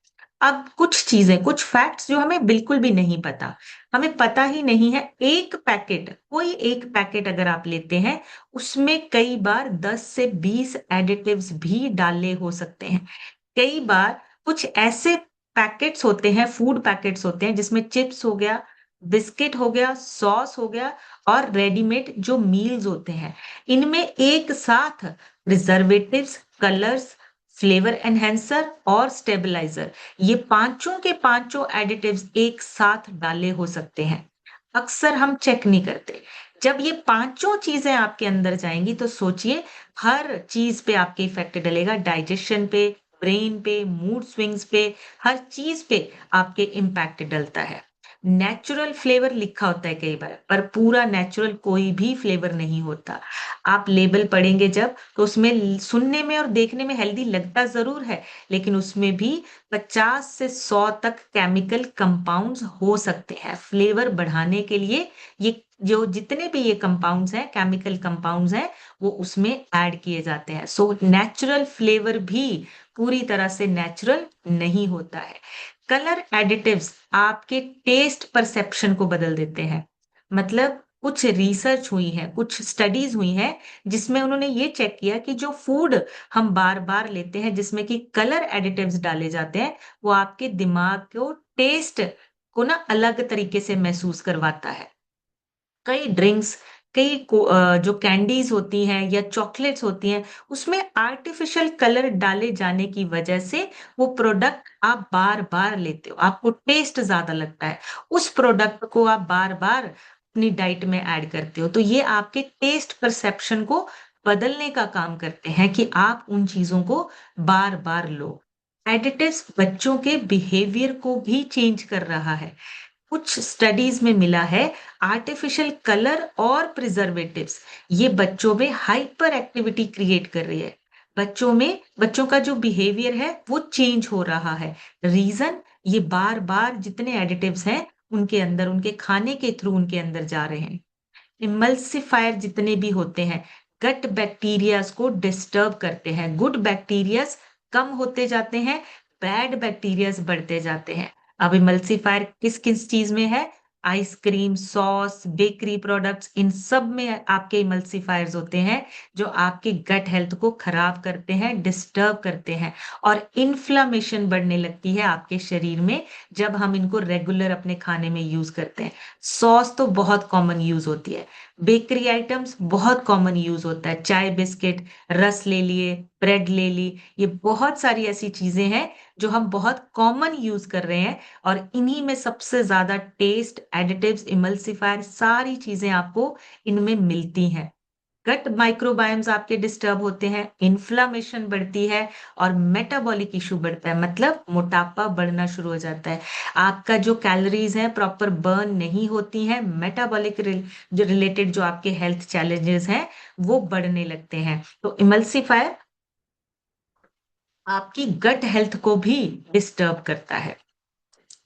अब कुछ चीज़ें, कुछ फैक्ट्स जो हमें बिल्कुल भी नहीं पता। हमें पता ही नहीं है, एक पैकेट, कोई एक पैकेट अगर आप लेते हैं, उसमें कई बार 10 से 20 एडिटिव्स भी डाले हो सकते हैं। कई बार कुछ ऐसे पैकेट्स होते हैं, फूड पैकेट्स होते हैं, जिसमें चिप्स हो गया, बिस्किट हो गया, सॉस हो गया, और रेडीमेड जो मील्स होते हैं, इनमें एक साथ प्रिजर्वेटिव्स, कलर्स, फ्लेवर एनहांसर और स्टेबलाइजर, ये पांचों के पांचों एडिटिव्स एक साथ डाले हो सकते हैं। अक्सर हम चेक नहीं करते। जब ये पांचों चीजें आपके अंदर जाएंगी, तो सोचिए, हर चीज पे आपके इफेक्ट डलेगा, डाइजेशन पे, ब्रेन पे, मूड स्विंग्स पे, हर चीज पे आपके इम्पैक्ट डलता है। नेचुरल फ्लेवर लिखा होता है कई बार, पर पूरा नेचुरल कोई भी फ्लेवर नहीं होता। आप लेबल पढ़ेंगे जब, तो उसमें सुनने में और देखने में हेल्दी लगता जरूर है, लेकिन उसमें भी 50 से 100 तक केमिकल कंपाउंड्स हो सकते हैं फ्लेवर बढ़ाने के लिए। ये जो जितने भी ये कंपाउंड्स हैं, केमिकल कंपाउंड्स हैं, वो उसमें ऐड किए जाते हैं। सो नेचुरल फ्लेवर भी पूरी तरह से नेचुरल नहीं होता है। कलर एडिटिव्स आपके टेस्ट परसेप्शन को बदल देते हैं। मतलब कुछ रिसर्च हुई है, कुछ स्टडीज हुई हैं, जिसमें उन्होंने ये चेक किया कि जो फूड हम बार बार लेते हैं जिसमें कि कलर एडिटिव्स डाले जाते हैं, वो आपके दिमाग को टेस्ट को ना अलग तरीके से महसूस करवाता है। कई ड्रिंक्स, जो कैंडीज होती हैं या चॉकलेट्स होती हैं, उसमें आर्टिफिशियल कलर डाले जाने की वजह से वो प्रोडक्ट आप बार बार लेते हो, आपको टेस्ट ज्यादा लगता है, उस प्रोडक्ट को आप बार बार अपनी डाइट में ऐड करते हो, तो ये आपके टेस्ट परसेप्शन को बदलने का काम करते हैं कि आप उन चीजों को बार बार लो। एडिटिव्स बच्चों के बिहेवियर को भी चेंज कर रहा है। कुछ स्टडीज में मिला है, आर्टिफिशियल कलर और प्रिजर्वेटिव्स ये बच्चों में हाइपर एक्टिविटी क्रिएट कर रही है। बच्चों का जो बिहेवियर है वो चेंज हो रहा है। रीजन, ये बार बार जितने एडिटिव्स हैं उनके अंदर, उनके खाने के थ्रू उनके अंदर जा रहे हैं। इमल्सिफायर जितने भी होते हैं, गट बैक्टीरियाज को डिस्टर्ब करते हैं। गुड बैक्टीरियाज कम होते जाते हैं, बैड बैक्टीरियाज बढ़ते जाते हैं। अब इमल्सिफायर किस किस चीज में है? आइसक्रीम, सॉस, बेकरी प्रोडक्ट्स, इन सब में आपके इमल्सिफायर्स होते हैं, जो आपके गट हेल्थ को खराब करते हैं, डिस्टर्ब करते हैं, और इन्फ्लामेशन बढ़ने लगती है आपके शरीर में जब हम इनको रेगुलर अपने खाने में यूज करते हैं। सॉस तो बहुत कॉमन यूज होती है। बेकरी आइटम्स बहुत कॉमन यूज होता है, चाय बिस्किट, रस ले लिए, ब्रेड ले ली, ये बहुत सारी ऐसी चीजें हैं जो हम बहुत कॉमन यूज कर रहे हैं, और इन्हीं में सबसे ज्यादा टेस्ट, एडिटिव्स, इमल्सिफायर, सारी चीजें आपको इनमें मिलती हैं। गट माइक्रोबायम्स आपके डिस्टर्ब होते हैं, इन्फ्लामेशन बढ़ती है, और मेटाबॉलिक इशू बढ़ता है, मतलब मोटापा बढ़ना शुरू हो जाता है। आपका जो कैलोरीज है प्रॉपर बर्न नहीं होती हैं, मेटाबॉलिक जो रिलेटेड जो आपके हेल्थ चैलेंजेस हैं वो बढ़ने लगते हैं। तो इमल्सिफायर आपकी गट हेल्थ को भी डिस्टर्ब करता है।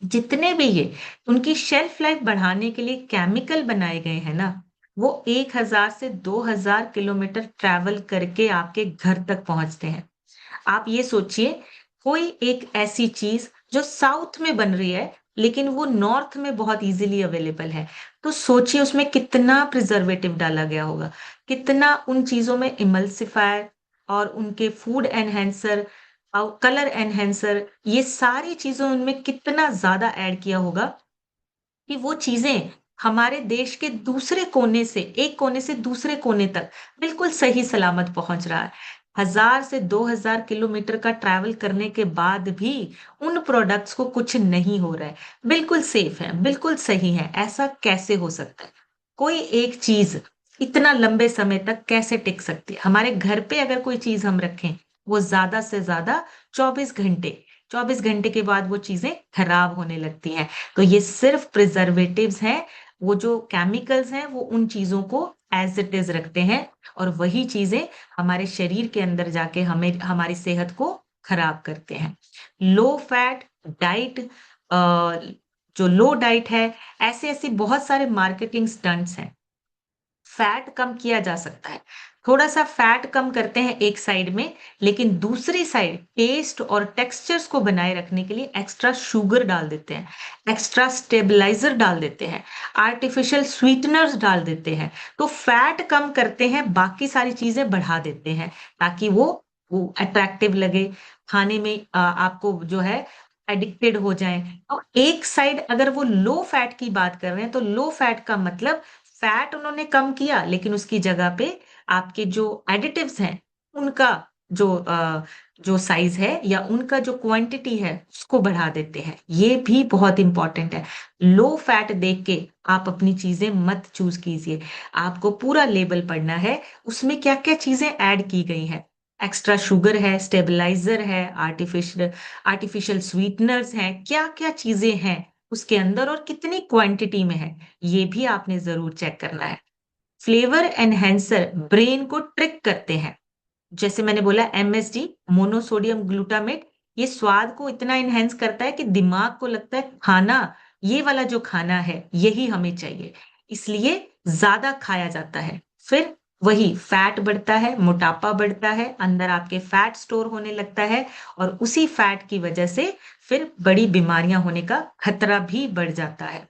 जितने भी ये उनकी शेल्फ लाइफ बढ़ाने के लिए केमिकल बनाए गए हैं ना, वो 1000 से 2000 किलोमीटर ट्रैवल करके आपके घर तक पहुंचते हैं। आप ये सोचिए, कोई एक ऐसी चीज जो साउथ में बन रही है लेकिन वो नॉर्थ में बहुत इजीली अवेलेबल है, तो सोचिए उसमें कितना प्रिजर्वेटिव डाला गया होगा, कितना उन चीजों में इमल्सिफायर और उनके फूड एनहेंसर और कलर एनहेंसर, ये सारी चीजों उनमें कितना ज्यादा ऐड किया होगा कि वो चीजें हमारे देश के दूसरे कोने से, एक कोने से दूसरे कोने तक बिल्कुल सही सलामत पहुंच रहा है। 1000 से 2000 किलोमीटर का ट्रैवल करने के बाद भी उन प्रोडक्ट्स को कुछ नहीं हो रहा है, बिल्कुल सेफ है, बिल्कुल सही है। ऐसा कैसे हो सकता है? कोई एक चीज इतना लंबे समय तक कैसे टिक सकती है? हमारे घर पे अगर कोई चीज हम रखें, वो ज्यादा से ज्यादा 24 घंटे, 24 घंटे के बाद वो चीजें खराब होने लगती हैं। तो ये सिर्फ प्रिजर्वेटिव्स हैं, वो जो केमिकल्स हैं वो उन चीजों को एज इट इज रखते हैं, और वही चीजें हमारे शरीर के अंदर जाके हमें, हमारी सेहत को खराब करते हैं। लो फैट डाइट, जो लो डाइट है, ऐसे ऐसे बहुत सारे मार्केटिंग स्टंट्स हैं। फैट कम किया जा सकता है, थोड़ा सा फैट कम करते हैं एक साइड में, लेकिन दूसरी साइड टेस्ट और टेक्सचर्स को बनाए रखने के लिए एक्स्ट्रा शुगर डाल देते हैं, एक्स्ट्रा स्टेबलाइजर डाल देते हैं, आर्टिफिशियल स्वीटनर्स डाल देते हैं। तो फैट कम करते हैं, बाकी सारी चीजें बढ़ा देते हैं, ताकि वो अट्रैक्टिव लगे, खाने में आपको जो है एडिक्टेड हो जाए। तो एक साइड अगर वो लो फैट की बात कर रहे हैं, तो लो फैट का मतलब फैट उन्होंने कम किया, लेकिन उसकी जगह पे आपके जो एडिटिव्स हैं उनका जो साइज है या उनका जो क्वांटिटी है उसको बढ़ा देते हैं। ये भी बहुत इंपॉर्टेंट है। लो फैट देख के आप अपनी चीजें मत चूज कीजिए, आपको पूरा लेबल पढ़ना है, उसमें क्या क्या चीजें ऐड की गई हैं। एक्स्ट्रा शुगर है, स्टेबलाइजर है, आर्टिफिशियल आर्टिफिशियल स्वीटनर्स हैं, क्या क्या चीजें हैं, उसके अंदर और कितनी क्वांटिटी में है, ये भी आपने ज़रूर चेक करना है। फ्लेवर एनहांसर ब्रेन को ट्रिक करते हैं। जैसे मैंने बोला एमएसजी, मोनोसोडियम ग्लूटामेट, ये स्वाद को इतना एनहांस करता है कि दिमाग को लगता है खाना, ये वाला जो खाना है, यही हमें चाहिए। इसलिए ज़्यादा खाया जाता है। फिर वही फैट बढ़ता है, मोटापा बढ़ता है, अंदर आपके फैट स्टोर होने लगता है और उसी फैट की वजह से फिर बड़ी बीमारियां होने का खतरा भी बढ़ जाता है।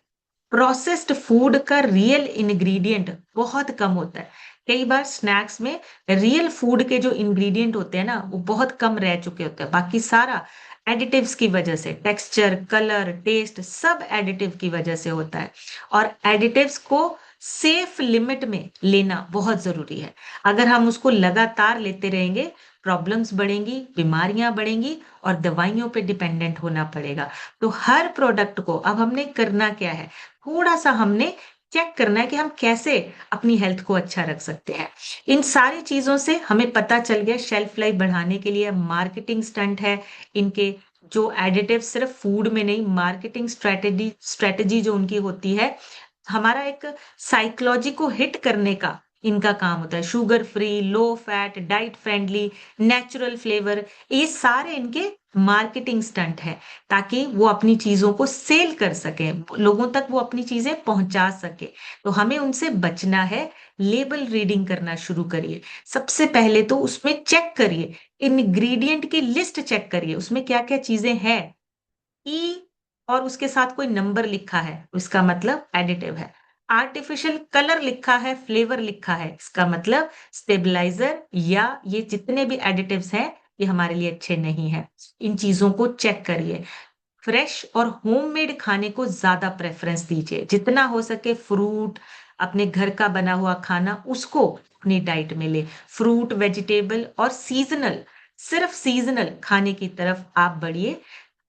प्रोसेस्ड फूड का रियल इंग्रेडिएंट बहुत कम होता है। कई बार स्नैक्स में रियल फूड के जो इंग्रेडिएंट होते हैं ना, वो बहुत कम रह चुके होते हैं। बाकी सारा एडिटिव्स की वजह से, टेक्सचर, कलर, टेस्ट सब एडिटिव की वजह से होता है। और एडिटिव्स को सेफ लिमिट में लेना बहुत जरूरी है। अगर हम उसको लगातार लेते रहेंगे, प्रॉब्लम्स बढ़ेंगी, बीमारियां बढ़ेंगी और दवाइयों पे डिपेंडेंट होना पड़ेगा। तो हर प्रोडक्ट को अब हमने करना क्या है, थोड़ा सा हमने चेक करना है कि हम कैसे अपनी हेल्थ को अच्छा रख सकते हैं। इन सारी चीजों से हमें पता चल गया शेल्फ लाइफ बढ़ाने के लिए मार्केटिंग स्टंट है इनके। जो एडिटिव सिर्फ फूड में नहीं, मार्केटिंग स्ट्रेटेजी स्ट्रेटेजी जो उनकी होती है, हमारा एक साइकोलॉजी को हिट करने का इनका काम होता है। Sugar free, low fat, diet friendly, natural flavour, ये सारे इनके मार्केटिंग स्टंट है ताकि वो अपनी चीजों को सेल कर सके, लोगों तक वो अपनी चीजें पहुंचा सके। तो हमें उनसे बचना है। लेबल रीडिंग करना शुरू करिए। सबसे पहले तो उसमें चेक करिए, इंग्रेडिएंट की लिस्ट चेक करिए, उसमें क्या क्या चीजें हैं। ई और उसके साथ कोई नंबर लिखा है, इसका मतलब एडिटिव है। आर्टिफिशियल कलर लिखा है, फ्लेवर लिखा है, इसका मतलब स्टेबलाइजर या ये जितने भी एडिटिव्स हैं, ये हमारे लिए अच्छे नहीं है। इन चीजों को चेक करिए। फ्रेश और होममेड खाने को ज्यादा प्रेफरेंस दीजिए। जितना हो सके फ्रूट, अपने घर का बना हुआ खाना, उसको अपनी डाइट में ले। फ्रूट, वेजिटेबल और सीजनल, सिर्फ सीजनल खाने की तरफ आप बढ़िए।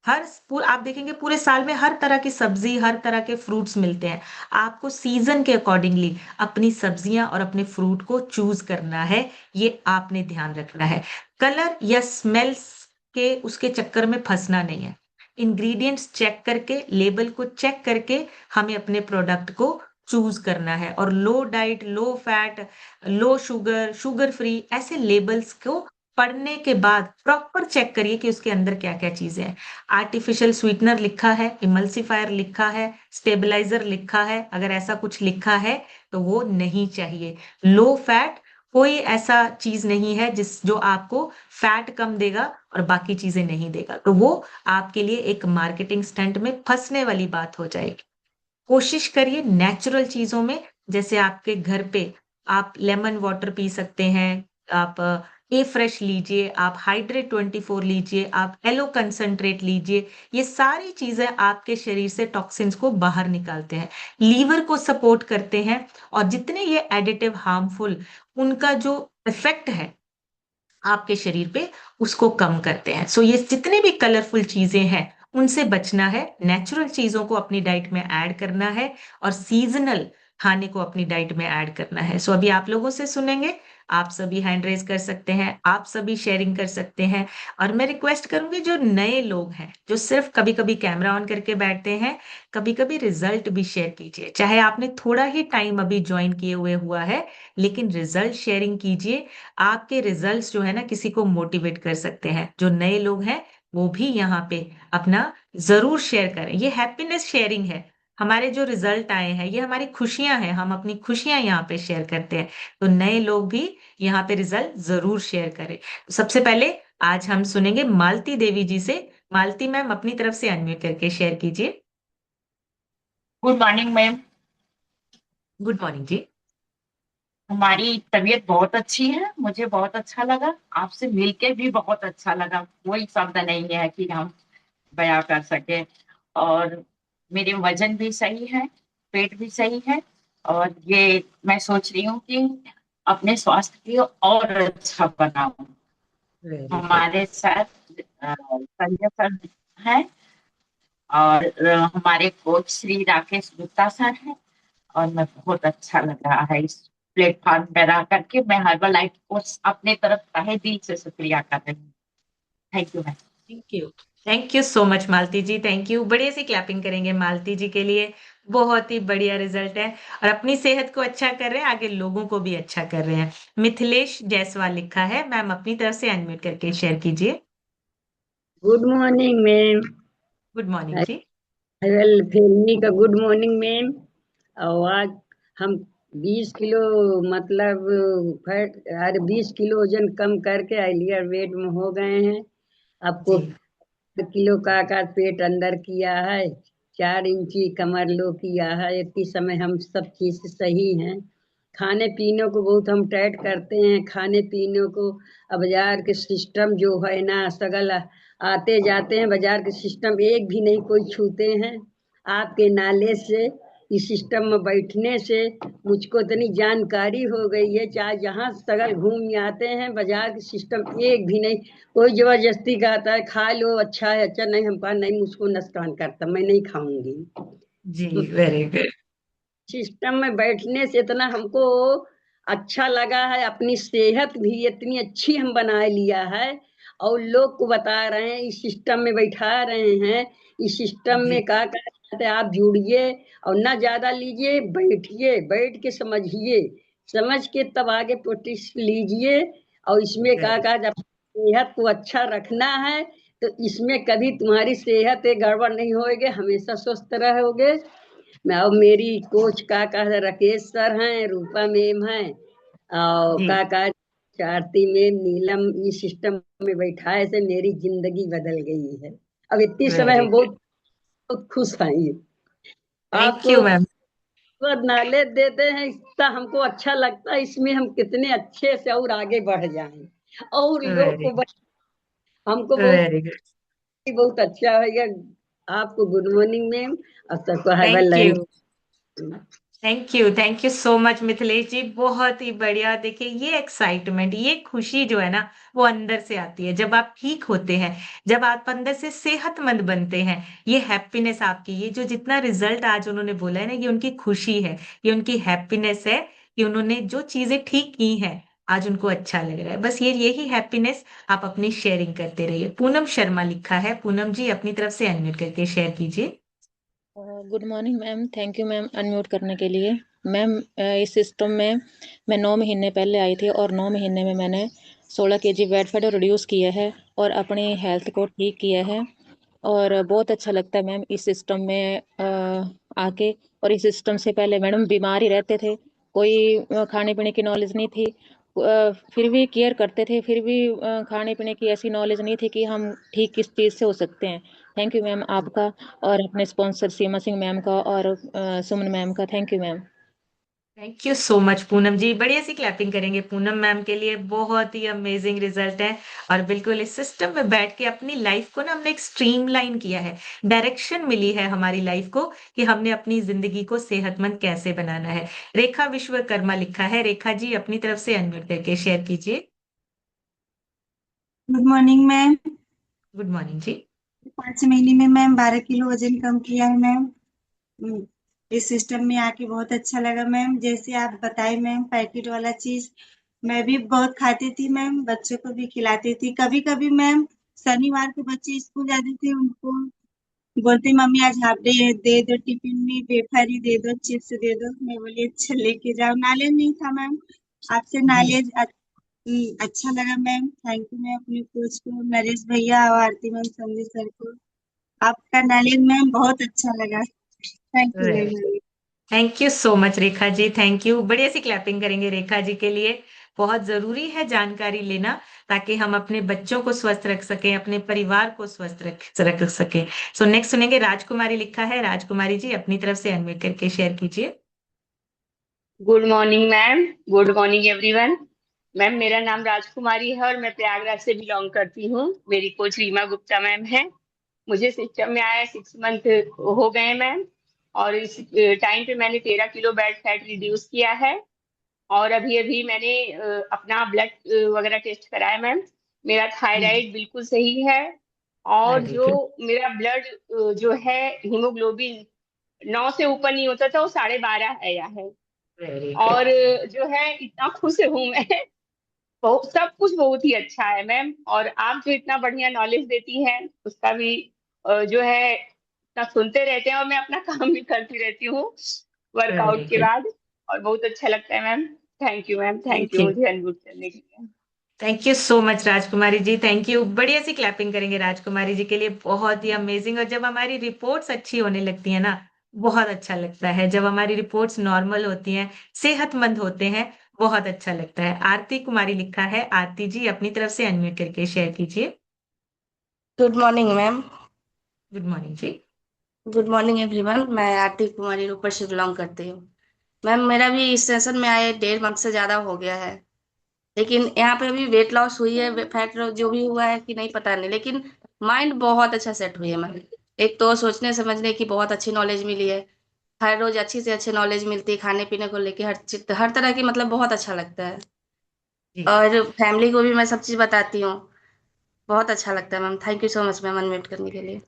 आप देखेंगे पूरे साल में हर तरह की सब्जी, हर तरह के फ्रूट्स मिलते हैं। आपको सीजन के अकॉर्डिंगली अपनी सब्जियां और अपने फ्रूट को चूज करना है, ये आपने ध्यान रखना है। कलर या स्मेल्स के उसके चक्कर में फंसना नहीं है। इंग्रेडिएंट्स चेक करके, लेबल को चेक करके हमें अपने प्रोडक्ट को चूज करना है। और low diet, low fat, low sugar, sugar free, ऐसे लेबल्स को पढ़ने के बाद प्रॉपर चेक करिए कि उसके अंदर क्या क्या चीजें हैं। आर्टिफिशियल स्वीटनर लिखा है, इमल्सिफायर लिखा है, स्टेबलाइजर लिखा है, अगर ऐसा कुछ लिखा है तो वो नहीं चाहिए। लो फैट, कोई ऐसा चीज नहीं है जो आपको फैट कम देगा और बाकी चीजें नहीं देगा, तो वो आपके लिए एक मार्केटिंग स्टंट में फंसने वाली बात हो जाएगी। कोशिश करिए नेचुरल चीजों में। जैसे आपके घर पे आप लेमन वाटर पी सकते हैं, आप ए फ्रेश लीजिए, आप हाइड्रेट 24 लीजिए, आप एलो कंसंट्रेट लीजिए। ये सारी चीजें आपके शरीर से टॉक्सिन्स को बाहर निकालते हैं, लीवर को सपोर्ट करते हैं। और जितने ये एडिटिव हार्मफुल, उनका जो इफेक्ट है आपके शरीर पे, उसको कम करते हैं। सो ये जितने भी कलरफुल चीजें हैं, उनसे बचना है। नेचुरल चीजों को अपनी डाइट में ऐड करना है और सीजनल खाने को अपनी डाइट में ऐड करना है। सो अभी आप लोगों से सुनेंगे। आप सभी हैंड रेज कर सकते हैं, आप सभी शेयरिंग कर सकते हैं। और मैं रिक्वेस्ट करूंगी, जो नए लोग हैं, जो सिर्फ कभी कभी कैमरा ऑन करके बैठते हैं, कभी कभी रिजल्ट भी शेयर कीजिए। चाहे आपने थोड़ा ही टाइम अभी ज्वाइन किए हुए हुआ है, लेकिन रिजल्ट शेयरिंग कीजिए। आपके रिजल्ट्स जो है ना, किसी को मोटिवेट कर सकते हैं। जो नए लोग हैं, वो भी यहाँ पे अपना जरूर शेयर करें। ये हैप्पीनेस शेयरिंग है। हमारे जो रिजल्ट आए हैं, ये हमारी खुशियां हैं, हम अपनी खुशियां यहाँ पे शेयर करते हैं। तो नए लोग भी यहाँ पे रिजल्ट जरूर शेयर करें। तो सबसे पहले आज हम सुनेंगे मालती देवी जी से। मालती मैम, अपनी तरफ से अनम्यूट करके शेयर कीजिए। Good morning ma'am. Good morning जी। हमारी तबीयत बहुत अच्छी है, मुझे बहुत अच्छा लगा, आपसे मिलके भी बहुत अच्छा लगा। कोई शब्द नहीं है कि हम बयां कर सके। और मेरे वजन भी सही है, पेट भी सही है। और ये मैं सोच रही हूँ कि अपने स्वास्थ्य की और अच्छा बनाऊं। Very good. हमारे साथ संजय सर हैं, और हमारे कोच श्री राकेश गुप्ता सर हैं। और मैं बहुत अच्छा लग रहा है इस प्लेटफॉर्म पर रह करके। मैं हर्बल लाइफ को अपने तरफ तहे दिल से शुक्रिया कर रही हूँ। Thank you ma'am. Thank you so much Malti ji, thank you. बढ़िया सी क्लैपिंग करेंगे मालती जी के लिए। बहुत ही बढ़िया रिजल्ट है, और अपनी सेहत को अच्छा कर रहे हैं, आगे लोगों को भी अच्छा कर रहे हैं। मिथिलेश जायसवाल लिखा है, मैम अपनी तरफ से अनम्यूट करके शेयर कीजिए। Good morning ma'am. Good morning जी। वेल फैमिली का गुड मॉर्निंग मैम। और आज हम 20 किलो मतलब फैट अरे 20 किलो वजन कम करके आइलियर वेट में हो गए हैं। आपको जी किलो का पेट अंदर किया है, 4 इंची कमर लो किया है। इतनी समय हम सब चीज से सही हैं। खाने पीने को बहुत हम टाइट करते हैं खाने पीने को। अब बाजार के सिस्टम जो है ना सगल आते जाते हैं, बाजार के सिस्टम एक भी नहीं कोई छूते हैं। आपके नाले से इस सिस्टम में बैठने से मुझको इतनी जानकारी हो गई है, चाहे जहाँ सगल घूम आते हैं बाजार के सिस्टम एक भी नहीं। कोई जबरदस्ती कहता है खा लो, अच्छा है अच्छा, नहीं हम कहा नहीं मुझको नुकसान करता, मैं नहीं खाऊंगी। जी, वेरी गुड। सिस्टम में बैठने से इतना हमको अच्छा लगा है, अपनी सेहत भी इतनी अच्छी हम बना लिया है। और लोग को बता रहे हैं, इस सिस्टम में बैठा रहे हैं। इस सिस्टम जी में क्या कहते हैं, आप जुड़िए और ना ज्यादा लीजिए, बैठिए, बैठ के समझिए, समझ के तब आगे प्रोटेस्ट लीजिए। और इसमें क्या वेरी कहा, जब सेहत को अच्छा रखना है तो इसमें कभी तुम्हारी सेहत गड़बड़ नहीं होएगी, हमेशा स्वस्थ रहोगे। मैं और मेरी कोच काका राकेश सर हैं, रूपा मैम हैं, और जी, काका आरती मैम, नीलम। इस सिस्टम में बैठाए से मेरी जिंदगी बदल गई है। अब इतनी समय वेरी हम गुड। बहुत बहुत खुश हैं। थैंक आपको यू मैम। नॉलेज देते हैं, इतना हमको अच्छा लगता है। इसमें हम कितने अच्छे से और आगे बढ़ जाएं और लोग वेरी को हमको बहुत वेरी गुड। बहुत अच्छा है। आपको गुड मॉर्निंग मैम, और सबको have a thank lunch. You, thank you so much Mithilesh ji, बहुत ही बढ़िया। देखिए ये एक्साइटमेंट, ये खुशी जो है ना, वो अंदर से आती है जब आप ठीक होते हैं, जब आप अंदर से सेहतमंद बनते हैं। ये हैप्पीनेस आपकी, ये जो जितना रिजल्ट आज उन्होंने बोला है ना, ये उनकी खुशी है, ये उनकी हैप्पीनेस है कि उन्होंने जो चीजें ठीक की हैं, आज उनको अच्छा लग रहा है। बस ये यही हैप्पीनेस आप अपनी शेयरिंग करते रहिए। पूनम शर्मा लिखा है, पूनम जी अपनी तरफ से अनम्यूट करके शेयर कीजिए। Good morning ma'am, thank you ma'am unmute करने के लिए। मैम इस सिस्टम में मैं 9 महीने पहले आई थी और 9 महीने में मैंने 16 kg वेट फैट रिड्यूस किया है और अपनी हेल्थ को ठीक किया है। और बहुत अच्छा लगता है मैम इस सिस्टम में आके। और इस सिस्टम से पहले मैडम बीमार ही रहते थे, कोई खाने पीने की नॉलेज नहीं थी। फिर भी केयर करते थे, फिर भी खाने पीने की ऐसी नॉलेज नहीं थी कि हम ठीक किस चीज़ से हो सकते हैं। थैंक यू मैम आपका, और अपने स्पॉन्सर सीमा सिंह मैम का और सुमन मैम का। Thank you ma'am. Thank you so much Poonam ji. बढ़िया सी क्लैपिंग करेंगे पूनम मैम के लिए, बहुत ही अमेजिंग रिजल्ट है। और बिल्कुल इस सिस्टम में बैठ के अपनी लाइफ को ना हमने एक स्ट्रीमलाइन किया है, डायरेक्शन मिली है हमारी लाइफ को कि हमने अपनी जिंदगी को सेहतमंद कैसे बनाना है। रेखा विश्वकर्मा लिखा है, रेखा जी अपनी तरफ से अनम्यूट करके शेयर कीजिए। Good morning ma'am. Good morning जी। 5 महीने में मैम 12 किलो वजन कम किया है मैम। हम्म, इस सिस्टम में आके बहुत अच्छा लगा मैम। जैसे आप बताए मैम, पैकेट वाला चीज मैं भी बहुत खाती थी मैम, बच्चों को भी खिलाती थी। कभी कभी मैम शनिवार को बच्चे स्कूल जाते थे, उनको बोलते मम्मी आज हाफ डे है, दे दो टिफिन में वेफर ही दे दो, चिप्स दे दो। मैं बोली अच्छा लेके जाओ। नॉलेज नहीं था मैम, आपसे जी नॉलेज अच्छा लगा मैम। थैंक यू मैम अपने कोच को, नरेश भैया और आरती मैम, संजय सर को। आपका नॉलेज मैम बहुत अच्छा लगा। Thank you ma'am. Thank you so much Rekha ji, thank you. बढ़िया सी क्लैपिंग करेंगे रेखा जी के लिए। बहुत जरूरी है जानकारी लेना, ताकि हम अपने बच्चों को स्वस्थ रख सकें, अपने परिवार को स्वस्थ रख सकें। सो नेक्स्ट सुनेंगे राजकुमारी लिखा है, राजकुमारी जी अपनी तरफ से अनम्यूट करके शेयर कीजिए। Good morning ma'am. Good morning everyone. Ma'am मेरा नाम राजकुमारी है और मैं प्रयागराज से बिलोंग करती हूँ। मेरी कोच रीमा गुप्ता मैम है। मुझे सिस्टम में आया 6 मंथ हो गए मैम। और इस टाइम पे मैंने 13 किलो बैड फैट रिड्यूस किया है। और अभी अभी मैंने अपना ब्लड वगैरह टेस्ट कराया मैम। मेरा थायराइड बिल्कुल सही है। और वेरी जो गुड, मेरा ब्लड जो है हीमोग्लोबिन 9 से ऊपर नहीं होता था, वो 12.5 आया है। Very good. और जो है इतना खुश हूं मैं बहुत सब कुछ बहुत ही अच्छा है मैम। और आप जो इतना बढ़िया नॉलेज देती हैं उसका भी जो है इतना सुनते रहते हैं, और मैं अपना काम भी करती रहती हूँ वेरी वर्कआउट के गुड। बाद। और बहुत अच्छा लगता है ma'am. Thank you ma'am, thank thank you you. मुझे अनम्यूट करने के लिए। Thank you so much Rajkumari ji, thank you. बढ़िया सी क्लैपिंग करेंगे राजकुमारी जी के लिए, बहुत ही अमेजिंग। और जब हमारी रिपोर्ट्स अच्छी होने लगती है ना, बहुत अच्छा लगता है। जब हमारी रिपोर्ट्स नॉर्मल होती हैं, सेहतमंद होते हैं, बहुत अच्छा लगता है। आरती कुमारी लिखा है, आरती जी अपनी तरफ से अनम्यूट करके शेयर कीजिए। Good morning ma'am. Good morning जी। Good morning everyone. मैं आरती कुमारी ऊपर से बिलोंग करती हूँ। मैम मेरा भी इस सेशन में आए 1.5 मंथ से ज़्यादा हो गया है, लेकिन यहाँ पे अभी वेट लॉस हुई है, फैट जो भी हुआ है कि नहीं पता नहीं, लेकिन माइंड बहुत अच्छा सेट हुई है मैम। एक तो सोचने समझने की बहुत अच्छी नॉलेज मिली है। हर रोज अच्छी से अच्छी नॉलेज मिलती है, खाने पीने को लेके हर चीज, हर तरह की, मतलब बहुत अच्छा लगता है। जी। और फैमिली को भी मैं सब चीज़ बताती हूँ। बहुत अच्छा लगता है ma'am. Thank you so much ma'am unmute करने के लिए।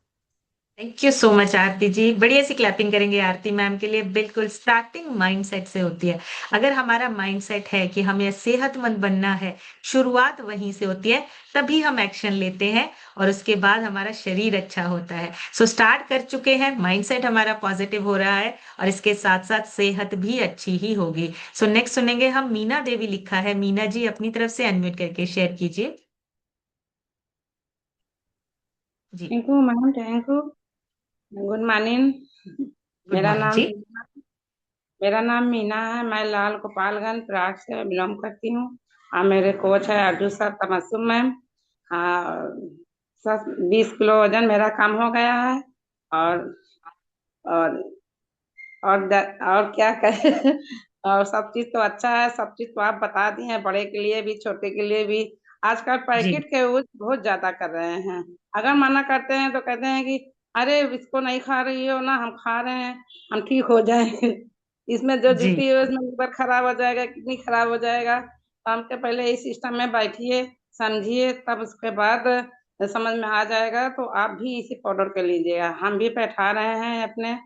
थैंक यू सो मच आरती जी। बढ़िया सी क्लैपिंग करेंगे आरती मैम के लिए। बिल्कुल स्टार्टिंग माइंडसेट से होती है। अगर हमारा माइंडसेट है कि हमें सेहतमंद बनना है, शुरुआत वहीं से होती है, तभी हम एक्शन लेते हैं और उसके बाद हमारा शरीर अच्छा होता है। सो स्टार्ट कर चुके हैं, माइंडसेट हमारा पॉजिटिव हो रहा है और इसके साथ साथ सेहत भी अच्छी ही होगी। सो नेक्स्ट सुनेंगे हम, मीना देवी लिखा है। मीना जी अपनी तरफ से अनम्यूट करके शेयर कीजिए। जी। Thank you ma'am, thank you. Good morning. Good मेरा मॉर्निंग नाम जी। मेरा नाम मीना है। मैं लाल गोपालगंज प्रयाग से बिलोंग करती हूँ। और मेरे कोच है अर्जू सर, तमस्सुम मैम। हाँ, 20 किलो वजन मेरा कम हो गया है। और और और क्या कहे और सब चीज तो अच्छा है, सब चीज तो आप बता दी हैं, बड़े के लिए भी छोटे के लिए भी। आजकल जी। पैकेट के यूज बहुत ज्यादा कर रहे हैं। अगर मना करते हैं तो कहते हैं कि अरे इसको नहीं खा रही हो ना, हम खा रहे हैं, हम ठीक हो जाएंगे। इसमें जो जी। जीपी है उसमें लीवर खराब हो जाएगा, किडनी खराब हो जाएगा। तो हमके पहले इस सिस्टम में बैठिए, समझिए, तब उसके बाद समझ में आ जाएगा। तो आप भी इसी पाउडर के लीजिएगा। हम भी बैठा रहे हैं अपने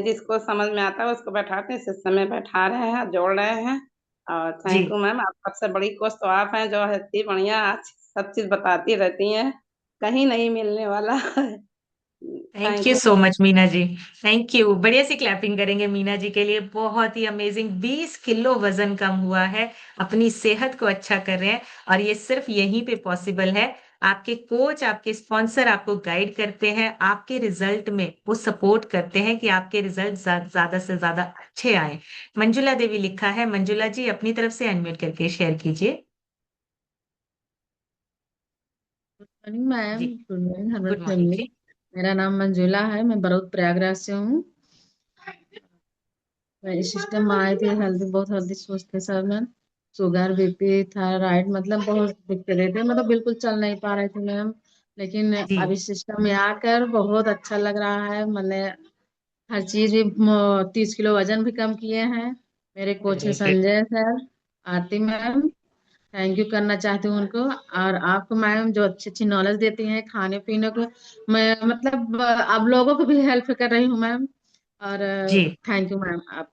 जिसको समझ में आता है उसको बैठाते हैं, सिस्टम में बैठा रहे हैं, जोड़ रहे हैं। और जी। थैंक यू मैम, आप सबसे बड़ी कोच तो आप हैं जो है इतनी बढ़िया सब चीज बताती रहती हैं, कहीं नहीं मिलने वाला है। Thank thank you you. So much Meena ji. Thank you. बढ़िया सी क्लैपिंग करेंगे मीना जी के लिए। बहुत ही अमेजिंग। 20 किलो वजन कम हुआ है, अपनी सेहत को अच्छा कर रहे हैं, और ये सिर्फ यहीं पे पॉसिबल है। आपके कोच, आपके स्पॉन्सर आपको गाइड करते हैं, आपके रिजल्ट में वो सपोर्ट करते हैं कि आपके रिजल्ट ज्यादा से ज्यादा अच्छे आए। मंजुला देवी लिखा है। मंजुला जी अपनी तरफ से अनम्यूट करके शेयर कीजिए। Morning ma'am. जी। गुड मॉर्निंग हर गुड मॉर्निंग फैमिली। जी। मेरा नाम मंजुला है, मैं बड़ौद प्रयागराज से हूँ। मैं इस सिस्टम में आई थी, हेल्दी, बहुत हेल्दी सोच थे sir ma'am. Sugar, BP, thyroid, मतलब बहुत दिक्कत थे, मतलब बिल्कुल चल नहीं पा रहे थे मैम। लेकिन जी। अब इस सिस्टम में आकर बहुत अच्छा लग रहा है। मैंने हर चीज भी 30 किलो वजन भी कम किए हैं। मेरे कोच है very good. Sanjay sir, Aarti ma'am. Thank you करना चाहती हूँ उनको। और आपको मैम जो अच्छी अच्छी नॉलेज देती हैं खाने पीने को, मैं मतलब आप लोगों को भी हेल्प कर रही हूँ मैम। और जी। थैंक यू मैम आप।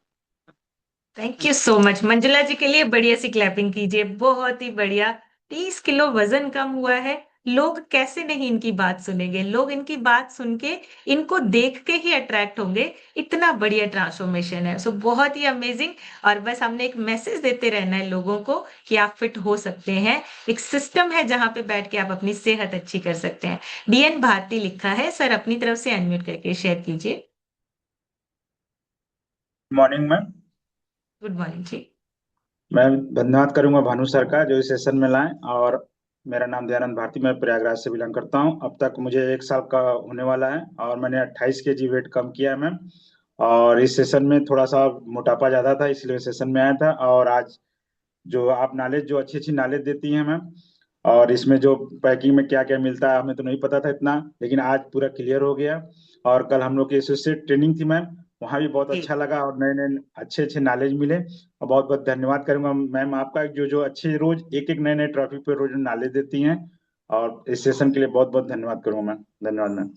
Thank you so much Manjula ji के लिए। बढ़िया सी क्लैपिंग कीजिए। बहुत ही बढ़िया। 30 किलो वजन कम हुआ है। लोग कैसे नहीं इनकी बात सुनेंगे? लोग इनकी बात सुन के, इनको देख के ही अट्रैक्ट होंगे। इतना बढ़िया ट्रांसफॉर्मेशन है। सो बहुत ही अमेजिंग। और बस हमने एक मैसेज देते रहना है लोगों को कि आप फिट हो सकते हैं। एक सिस्टम है जहां पे बैठ के आप अपनी सेहत अच्छी कर सकते हैं। डीएन भारती लिखा है। सर अपनी तरफ से अनम्यूट करके शेयर कीजिए। Morning ma'am. गुड मॉर्निंग जी। मैं धन्यवाद करूंगा भानु सर का जो इस सेशन में लाए। और मेरा नाम दयानंद भारती, मैं प्रयागराज से बिलोंग करता हूं। अब तक मुझे 1 साल का होने वाला है और मैंने 28 kg वेट कम किया है मैम। और इस सेशन में थोड़ा सा मोटापा ज्यादा था, इसलिए सेशन में आया था। और आज जो आप नॉलेज, जो अच्छी अच्छी नॉलेज देती हैं मैम, और इसमें जो पैकिंग में क्या क्या मिलता है हमें तो नहीं पता था इतना, लेकिन आज पूरा क्लियर हो गया। और कल हम लोग की एसोसिएट ट्रेनिंग थी मैम, वहाँ भी बहुत जी। अच्छा लगा और नए नए अच्छे अच्छे नॉलेज मिले। और बहुत बहुत धन्यवाद करूंगा मैम आपका, जो जो अच्छे रोज एक एक नए नए टॉपिक पे रोज नॉलेज देती हैं। और इस सेशन के लिए बहुत बहुत धन्यवाद करूंगा मैम। धन्यवाद ma'am.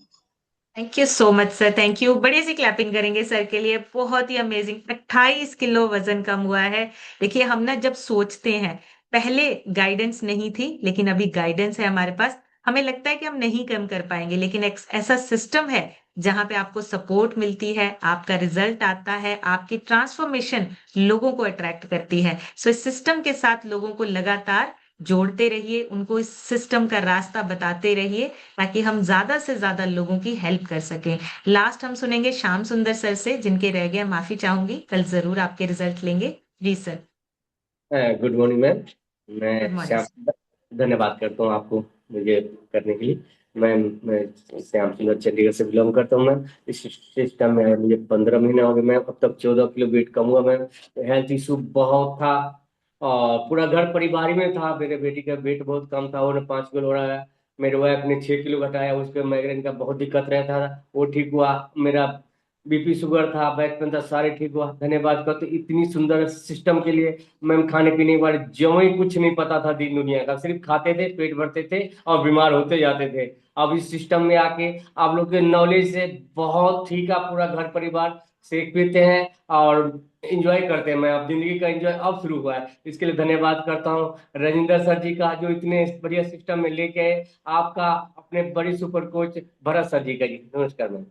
Thank you so much sir. Thank you. बड़ी सी क्लैपिंग करेंगे सर के लिए। बहुत ही अमेजिंग। 28 किलो वजन कम हुआ है। देखिए हम ना जब सोचते हैं, पहले गाइडेंस नहीं थी, लेकिन अभी गाइडेंस है हमारे पास। हमें लगता है कि हम नहीं कम कर पाएंगे, लेकिन एक ऐसा सिस्टम है जहां पे आपको सपोर्ट मिलती है, आपका रिजल्ट आता है, आपकी ट्रांसफॉर्मेशन लोगों को अट्रैक्ट करती है। सो इस सिस्टम के साथ लोगों को लगातार जोड़ते रहिए, उनको इस सिस्टम का रास्ता बताते रहिए, ताकि हम ज्यादा से ज्यादा लोगों की हेल्प कर सकें। लास्ट हम सुनेंगे श्याम सुंदर सर से, जिनके रह गए माफी चाहूंगी, कल जरूर आपके रिजल्ट लेंगे। जी sir. Good morning ma'am. Good मैं मॉर्निंग। श्याम धन्यवाद करता हूँ आपको मुझे करने के लिए। मैं श्याम सुंदर चंडीगढ़ से बिलोंग करता हूँ मैम। इस सिस्टम में मुझे 15 महीने हो गए मैम। अब तक 14 किलो वेट कम हुआ मैम। हेल्थ इशू बहुत था और पूरा घर परिवार ही में था। मेरे बेटी का वेट बहुत कम था, वो 5 किलो हो रहा है। मेरे वाइफ ने 6 किलो घटाया, उस पर माइग्रेन का बहुत दिक्कत रहता था, वो ठीक हुआ। मेरा बीपी शुगर था, बैक पेन था, सारे ठीक हुआ। धन्यवाद करते इतनी सुंदर सिस्टम के लिए मैम। खाने पीने के बारे में जो ही कुछ नहीं पता था दिन दुनिया का, सिर्फ खाते थे, पेट भरते थे और बीमार होते जाते थे। अब इस सिस्टम में आके आप लोग के नॉलेज से बहुत ठीक है, पूरा घर परिवार सेक पीते हैं और इंजॉय करते हैं। मैं अब जिंदगी का एंजॉय अब शुरू हुआ है, इसके लिए धन्यवाद करता हूँ रजिंदर सर जी का, जो इतने बढ़िया सिस्टम में लेके आए। आपका अपने बड़ी सुपर कोच भरत सर जी का जी नमस्कार ma'am.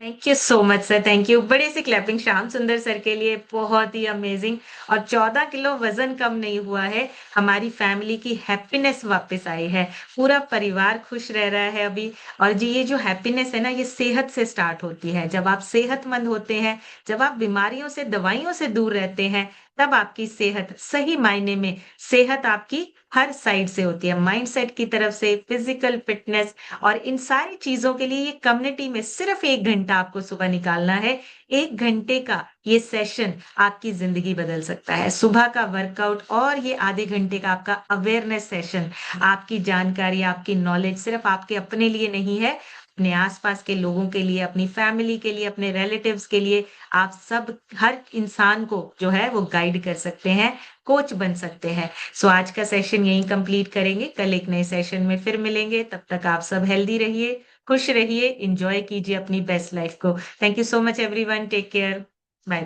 Thank you so much sir, thank you. बड़े से क्लैपिंग श्याम सुंदर सर के लिए, बहुत ही अमेजिंग। और 14 किलो वजन कम नहीं हुआ है, हमारी फैमिली की हैप्पीनेस वापस आई है, पूरा परिवार खुश रह रहा है अभी। और जी ये जो हैप्पीनेस है ना, ये सेहत से स्टार्ट होती है। जब आप सेहतमंद होते हैं, जब आप बीमारियों से, दवाइयों से दूर रहते हैं, तब आपकी सेहत सही मायने में, सेहत आपकी हर साइड से होती है, माइंडसेट की तरफ से, फिजिकल फिटनेस। और इन सारी चीजों के लिए ये कम्युनिटी में सिर्फ 1 घंटा आपको सुबह निकालना है। 1 घंटे का ये सेशन आपकी जिंदगी बदल सकता है। सुबह का वर्कआउट और ये आधे घंटे का आपका अवेयरनेस सेशन, आपकी जानकारी, आपकी नॉलेज सिर्फ आपके अपने लिए नहीं है, अपने आसपास के लोगों के लिए, अपनी फैमिली के लिए, अपने रिलेटिव्स के लिए। आप सब, हर इंसान को जो है वो गाइड कर सकते हैं, कोच बन सकते हैं। सो आज का सेशन यहीं कंप्लीट करेंगे, कल एक नए सेशन में फिर मिलेंगे। तब तक आप सब हेल्दी रहिए, खुश रहिए, एंजॉय कीजिए अपनी बेस्ट लाइफ को। Thank you so much everyone, take care.